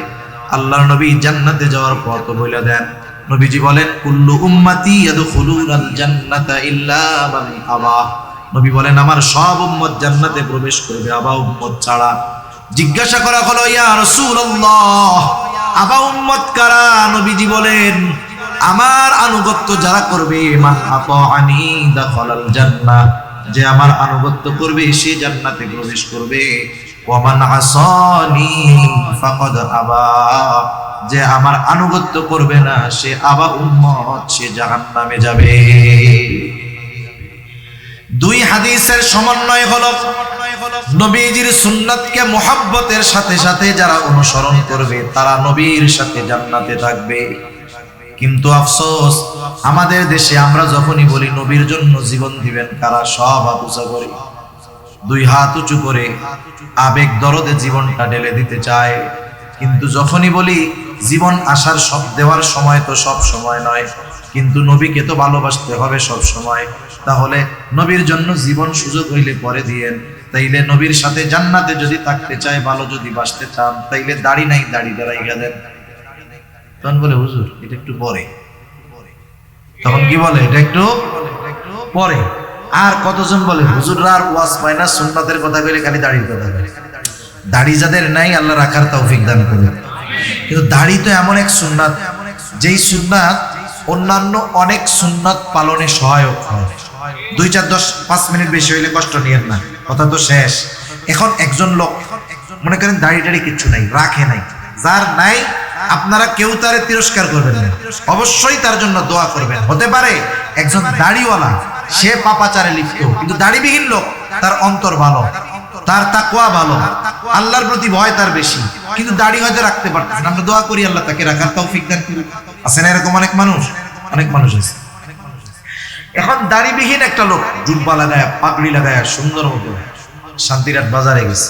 আল্লাহর নবী জান্নাতে যাওয়ার পথ বলে দেন। নবীজি বলেন, কুল্লু উম্মতি ইয়াদখুলুনাল জান্নাতা ইল্লা মান আবা। নবী বলেন, আমার সব উম্মত জান্নাতে প্রবেশ করবে, আবা উম্মত ছাড়া। জিজ্ঞাসা করা হলো, ইয়া রাসূলুল্লাহ, আবা উম্মত কারা? নবীজি বলেন, আমার আনুগত্য যারা করবে, মান আতাআনি দাখালাল জান্নাহ, যে আমার আনুগত্য করবে সে জান্নাতে প্রবেশ করবে। ওয়া মান আসানি ফাকাদ আবা, যে আমার আনুগত্য করবে না সে আবা উম্মত, সে জাহান্নামে যাবে। দুই হাদিসের সমন্বয় হলো নবীজির সুন্নাতকে মুহাব্বতের সাথে সাথে যারা অনুসরণ করবে তারা নবীর সাথে জান্নাতে থাকবে। কিন্তু আফসোস, আমাদের দেশে আমরা যখনই বলি নবীর জন্য জীবন দিবেন, কারা সব হাত উঁচু করে, দুই হাত উঁচু করে আবেগ দরদে জীবনটা ঢেলে দিতে চায়। কিন্তু যখনই বলি জীবন আসার সব দেওয়ার সময় তো সব সময় নয়, কিন্তু নবীকে তো ভালোবাসতে হবে সব সময়। তাহলে নবীর জন্য জীবন সুযোগ হইলে পরে দিয়েন। তাইলে নবীর সাথে জান্নাতে যদি থাকতে চায়, ভালো যদি বাসতে চান, তাইলে দাড়ি নাই, দাড়ি দাঁড়াই গেলেন। তখন বলে, হুজুর এটা একটু পরে। তখন কি বলে, এটা একটু পরে। আর কতজন বলে, হুজুররা আর ওয়াজ পায় না, সুন্নাতের কথা বলে খালি দাড়ির কথা বলে। দাড়ি যাদের নাই আল্লাহ রাখার তৌফিক দান করুন। কিন্তু দাড়ি তো এমন এক সুন্নাত, যেই সুন্নাত অন্যান্য অনেক সুন্নাত পালনে সহায়ক হয়। 2, 4, 10, 5 মিনিট বেশি হইলে কষ্ট নিয়েন না, কথা তো শেষ। এখন একজন লোক মনে করেন দাড়ি টাড়ি কিচ্ছু নাই, রাখে নাই, যার নাই আপনারা কেউ তারে তিরস্কার করবেন না, অবশ্যই তার জন্য দোয়া করবেন। হতে পারে একজন দাড়িওয়ালা সে পাপাচারে লিপ্ত, কিন্তু দাড়িবিহীন লোক তার অন্তর ভালো, তার তাকওয়া ভালো, আল্লাহর প্রতি ভয় তার বেশি, কিন্তু দাড়ি হয়তো রাখতে পারতেছে না। আমরা দোয়া করি আল্লাহ তাকে রাখার তৌফিক দান করুন। আছে না এরকম অনেক মানুষ? অনেক মানুষ আছে। এখন দাড়িবিহীন একটা লোক জুব্বা লাগায়, পাগড়ি লাগায়, সুন্দর মতো শান্তিরাট বাজারে গেছে।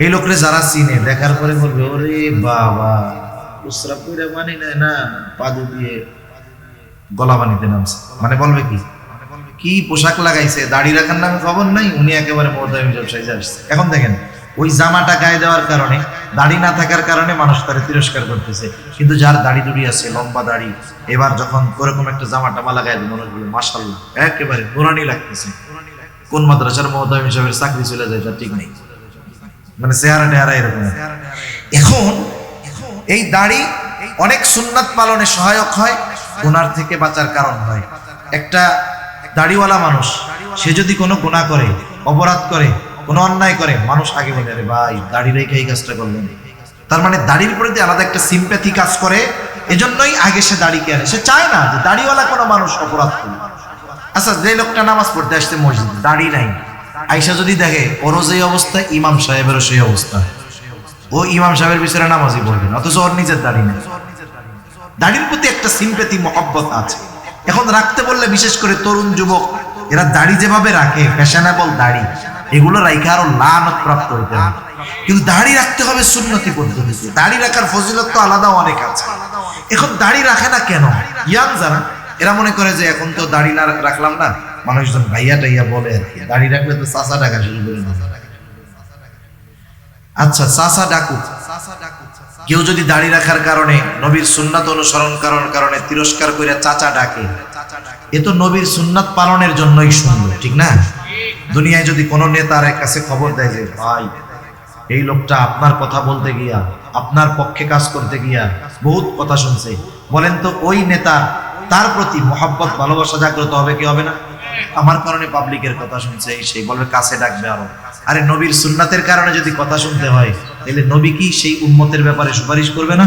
এই লোকরে যারা চিনে দেখার পরে বলবে, ওরে বাবা, উসরা করে মানি নেয় না, পাদু দিয়ে গলা বানিতে নামছে। মানে বলবে কি পোশাক লাগাইছে, দাড়ি রাখার নামে খবর নাই, উনি একেবারে মহদামি ব্যবসায়ী আসছে। এখন দেখেন, ওই জামাটা গায়ে দেওয়ার কারণে, দাড়ি না থাকার কারণে মানুষ তারে তিরস্কার করতেছে। কিন্তু যার দাড়ি দুড়ি আছে, লম্বা দাড়ি, এবার যখন ওরকম একটা জামা টামা লাগাই মনে হলো মাশাআল্লাহ একেবারে নুরানি লাগতেছে। কোন মাদ্রাসার মহদামি সাহেবের চাকরি চলে যায় তার ঠিক নেই, মানে চেহারা টেহারা এরকম। এখন এই দাড়ি অনেক সুন্নাত পালনে সহায়ক হয়, গুনার থেকে বাঁচার কারণ হয়। একটা দাড়িওয়ালা মানুষ সে যদি কোনো গুনাহ করে, অপরাধ করে, কোনো অন্যায় করে, মানুষ আগে বলে, আরে ভাই দাড়ি রেখে এই কাজটা করলেন। তার মানে দাড়ির প্রতি আলাদা একটা সিম্প্যাথি কাজ করে, এজন্যই আগে সে দাড়িকে আনে। সে চায় না যে দাড়িওয়ালা কোনো মানুষ অপরাধ করে। আচ্ছা, যে লোকটা নামাজ পড়তে আসছে মসজিদে, দাড়ি নাই, আইসা যদি দেখে ওরও যেই অবস্থা, ইমাম সাহেবেরও সেই অবস্থা, ও ইমাম সাহেবের পিছনে নামাজই পড়বে না, অথচ ওর নিজের দাড়ি নেই। দাড়ির প্রতি একটা সিম্পেথি মহব্বত আছে। এখন রাখতে বললে বিশেষ করে তরুণ যুবক এরা দাড়ি যেভাবে রাখে, ফ্যাশনেবল দাড়ি, এগুলো রাখে আরো লানত প্রাপ্ত হইতে হবে। কিন্তু দাড়ি রাখতে হবে সুন্নতি পদ্ধতিতে। দাড়ি রাখার ফজিলত তো আলাদা অনেক আছে। এখন দাড়ি রাখে না কেন? ইয়াং যারা, এরা মনে করে যে এখন তো দাড়ি না রাখলাম না, মানুষজন ভাইয়া টাইয়া বলে আর কি, দাড়ি রাখলে তো চাচা ডাকা শুরু করে দেবে। আচ্ছা, চাচা ডাকুক। কেউ যদি দাড়ি রাখার কারণে, নবীর সুন্নাত অনুসরণ করার কারণে তিরস্কার করে চাচা ডাকে, এ তো নবীর সুন্নাত পালনের জন্যই সুন্দর, ঠিক না? দুনিয়ায় যদি কোনো নেতার কাছে খবর দেয় যে ভাই এই লোকটা আপনার কথা বলতে গিয়া, আপনার পক্ষে কাজ করতে গিয়া বহুত কথা শুনছে, বলেন তো ওই নেতা, তার প্রতি মহব্বত ভালোবাসা জাগ্রত হবে কি হবে না? আমার কারণে পাবলিকের কথা শুনছে, সেই বলবে কাছে ডাকবে আরো। আরে নবীর সুন্নাতের কারণে যদি কথা শুনতে হয়, তাহলে নবী কি সেই উম্মতের ব্যাপারে সুপারিশ করবে না?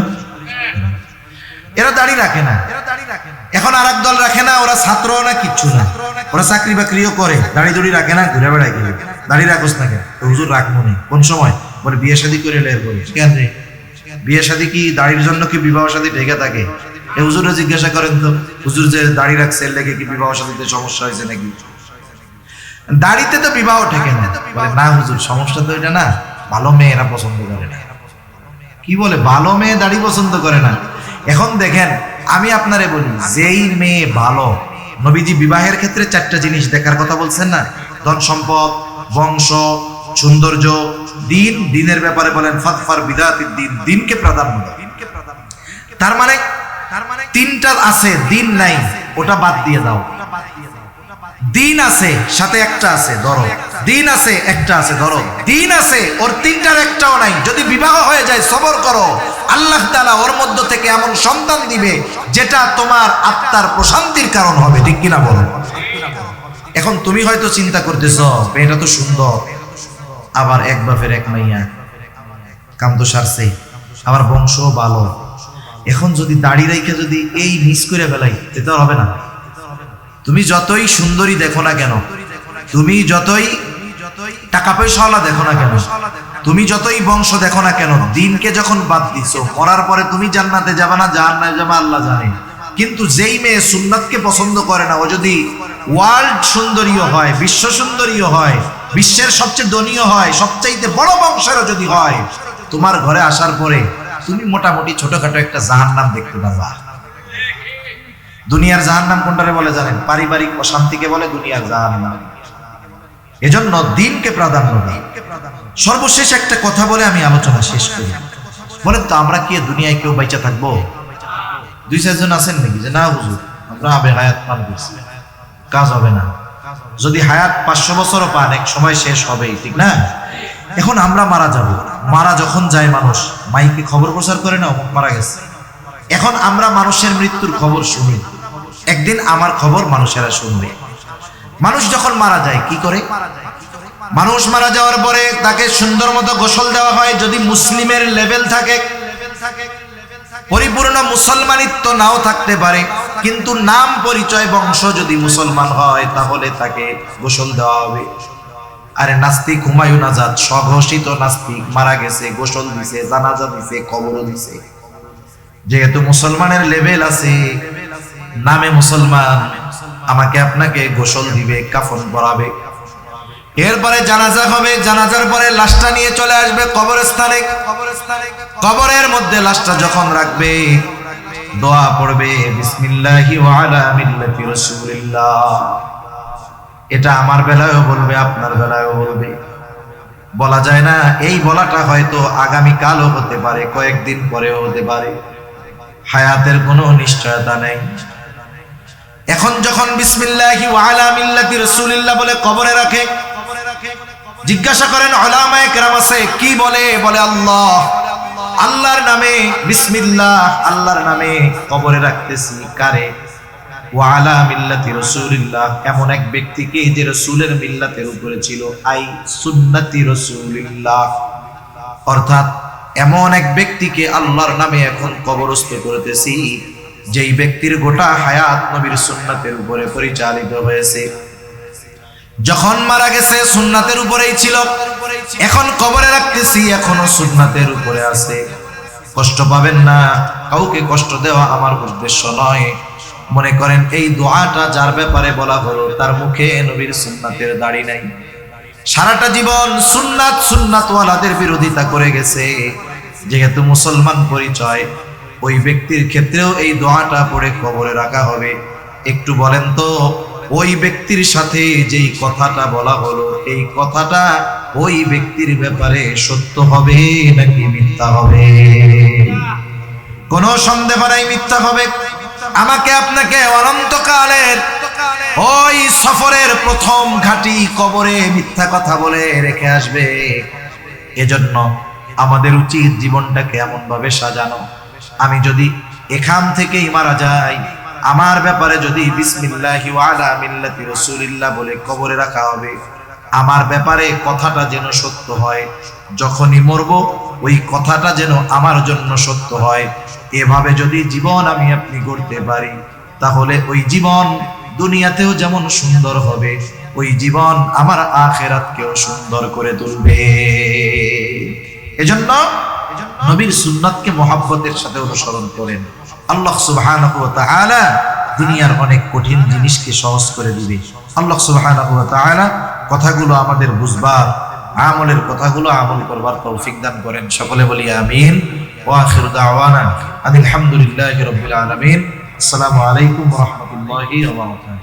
এরা দাড়ি রাখে না। এখন আর এক দল রাখে না, ওরা ছাত্র না, কিচ্ছু না, ওরা চাকরি বাকরিও করে, দাড়ি দুড়ি রাখে না, ঘুরে বেড়ায় গেলে দাড়ি রাখোস না কেন? হুজুর রাখবো না। কোন সময়? বলে বিয়ে শাদী করে লের করে। কেন রে? বিয়ে শাদী কি দাড়ির জন্য কি বিবাহ শাদী ঢেকে থাকে? এই হুজুরে জিজ্ঞাসা করেন তো, হুজুর যে দাড়ি রাখছে এর লেগে কি বিবাহ শাদীতে সমস্যা হয়েছে নাকি? দাড়িতে তো বিবাহ ঠেকে না। বলে না হুজুর, সমস্যা তো এটা না, ভালো মেয়ে এরা পছন্দ করে না। কি বলে? ভালো মেয়ে দাড়ি পছন্দ করে না। এখন দেখেন, আমি আপনারে বলি, যেই মেয়ে ভালো, নবীজি বিবাহের ক্ষেত্রে 4টা জিনিস দেখার কথা বলছেন না? ধন সম্পদ, বংশ, সৌন্দর্য, দিন। দিনের ব্যাপারে বলেন ফাদফার বিদাতিদ দিন, দিনকে প্রাধান্য দাও। তার মানে 3টা আছে, দিন নাই, ওটা বাদ দিয়ে দাও। দিন আছে, সাথে একটা আছে ধরো, দিন আছে, একটা আছে ধরো, দিন আছে, ওর 3টার একটাও নাই। যদি বিবাহ হয়ে যায়, সবর করো, আল্লাহ তাআলা ওর মধ্য থেকে এমন সন্তান দিবে যেটা তোমার আত্মার প্রশান্তির কারণ হবে, ঠিক কিনা বলো? এখন তুমি হয়তো চিন্তা করতেছো মেয়েটা তো সুন্দর, আবার এক বাপের এক মাইয়া, কাম তো সারছে, আবার বংশ ভালো। এখন যদি দাড়ি রাইখে যদি এই মিস করে ফেলাই, এটা হবে না। তুমি যতই সুন্দরী দেখো না কেন, তুমি যতই টাকা পয়সাওয়ালা দেখো না কেন, তুমি যতই বংশ দেখো না কেন, দিনকে যখন বাদ দিছো, মরার পরে তুমি জান্নাতে যাবে না জাহান্নামে যাবে আল্লাহ জানে। কিন্তু যেই মেয়ে সুন্নাতকে পছন্দ করে না, ও যদি ওয়ার্ল্ড সুন্দরীও হয়, বিশ্ব সুন্দরীও হয়, বিশ্বের সবচেয়ে ধনীও হয়, সবচাইতে বড় বংশেরও যদি হয়, তোমার ঘরে আসার পরে তুমি মোটামুটি ছোটখাটো একটা জাহান্নাম দেখতে পাবা। দুনিয়ার জাহান্নাম কোনটারে বলে জানেন? পারিবারিক অশান্তিকে বলে দুনিয়ার জাহান্নাম। এজন্য দিনকে প্রাধান্য দিই। সর্বশেষ একটা কথা বলে আমি আলোচনা শেষ করি। বলেন তো, আমরা কি দুনিয়ায় কেউ বাইচা থাকবো? 2-4 জন আছেন নাকি যে না হুজুর আমরা আবে হায়াত পান করছি, কাজ হবে না? যদি হায়াত 500 বছরও পান, এক সময় শেষ হবেই, ঠিক না? এখন আমরা মারা যাব, মারা যখন যায় মানুষ মাইকে খবর প্রচার করে না অমুক মারা গেছে। এখন আমরা মানুষের মৃত্যুর খবর শুনি, একদিন আমার খবর মানুষেরা শুনবে। মানুষ যখন মারা যায় কি করে? মানুষ মারা যাওয়ার পরে তাকে সুন্দর মতো গোসল দেওয়া হয়। যদি মুসলিমের লেভেল থাকে, পরিপূর্ণ মুসলমানিত্ব নাও থাকতে পারে, কিন্তু নাম পরিচয় বংশ যদি মুসলমান হয়, তাহলে তাকে গোসল দেওয়া হবে। আরে নাস্তিক হুমায়ুন আজাদ, স্বঘোষিত নাস্তিক, মারা গেছে, গোসল দিছে, জানাজা দিছে, কবরও দিছে। যেহেতু মুসলমানের লেভেল আছে, নামে মুসলমান, আমাকে আপনাকে গোসল দিবে, কাফন পরাবে, এরপরে জানাজা হবে। জানাজার পরে লাশটা নিয়ে চলে আসবে কবরস্থানে। কবরের মধ্যে লাশটা যখন রাখবে, দোয়া পড়বে বিসমিল্লাহি ওয়া আলা মিল্লাতি রাসূলিল্লাহ। এটা আমার বেলায়ও বলবে, আপনার বেলায়ও বলবে। বলা যায় না, এই বলাটা হয়তো আগামী কালও হতে পারে, কয়েকদিন পরেও হতে পারে, হায়াতের কোনো নিশ্চয়তা নেই। এখন যখন বিসমিল্লাহি ওয়া আলা মিল্লাতি রাসূলিল্লাহ বলে কবরে রাখে, জিজ্ঞাসা করেন উলামায়ে কেরাম আছে কি বলে? বলে আল্লাহ, আল্লাহর নামে বিসমিল্লাহ, আল্লাহর নামে কবরে রাখতেছি। কারে? ওয়া আলা মিল্লাতি রাসূলিল্লাহ, এমন এক ব্যক্তিকে যে রাসূলের মিল্লাতের উপরে ছিল, আই সুন্নতি রাসূলিল্লাহ, অর্থাৎ এমন এক ব্যক্তিকে আল্লাহর নামে এখন কবরস্থ করতেছি, যেই ব্যক্তির গোটা হায়াত নবীর সুন্নাতের উপরে পরিচালিত হয়েছে। যখন মারা গেছে সুন্নাতের উপরেই ছিল, এখন কবরে রাখতেছি, এখনো সুন্নাতের উপরে আছে। কষ্ট পাবেন না, কাউকে কষ্ট দেওয়া আমার উদ্দেশ্য নয়। মনে করেন এই দোয়াটা যার ব্যাপারে বলা হলো তার মুখে নবীর সুন্নাতের দাড়ি নাই, সারাটা জীবন সুন্নাতওয়ালাদের বিরোধিতা করে গেছে, যেহেতু মুসলমান পরিচয়, ওই ব্যক্তির ক্ষেত্রেও এই দোয়াটা পড়ে কবরে রাখা হবে। একটু বলেন তো, ওই ব্যক্তির সাথে যেই কথাটা বলা হলো এই কথাটা ওই ব্যক্তির ব্যাপারে সত্য হবে নাকি মিথ্যা হবে? কোনো সন্দেহ নাই মিথ্যা হবে। আমাকে আপনাকে অনন্তকালের ওই সফরের প্রথম ঘাটি কবরে মিথ্যা কথা বলে রেখে আসবে। এজন্য আমাদের উচিত জীবনটাকে এমন ভাবে সাজানো, আমি যদি এখান থেকেই মারা যাই, আমার ব্যাপারে যদি বিসমিল্লাহি ওয়া আলা মিল্লাতি রাসূলিল্লাহ বলে কবরে রাখা হবে, আমার ব্যাপারে কথাটা যেন সত্য হয়, যখনই মরব ওই কথাটা যেন আমার জন্য সত্য হয়। এভাবে যদি জীবন আমি আপনি গড়তে পারি, তাহলে ওই জীবন দুনিয়াতেও যেমন সুন্দর হবে, ওই জীবন আমার আখিরাতকেও সুন্দর করে তুলবে। এজন্য নবীর সুন্নাতকে মহব্বতের সাথে অনুসরণ করেন। আল্লাহ সুবহানাহু ওয়া তাআলা দুনিয়ার অনেক কঠিন জিনিসকে সহজ করে দিবে। আল্লাহ সুবহানাহু ওয়া তাআলা কথাগুলো আমাদের বুঝবার, আমলের কথাগুলো আমল করবার তৌফিক দান করেন। সকলে বলি আমিন। ওয়া আখিরু দাওয়ানা আনিল হামদুলিল্লাহি রাব্বিল আলামিন। আসসালামু আলাইকুম ওয়া রাহমাতুল্লাহি ওয়া বারাকাতুহু।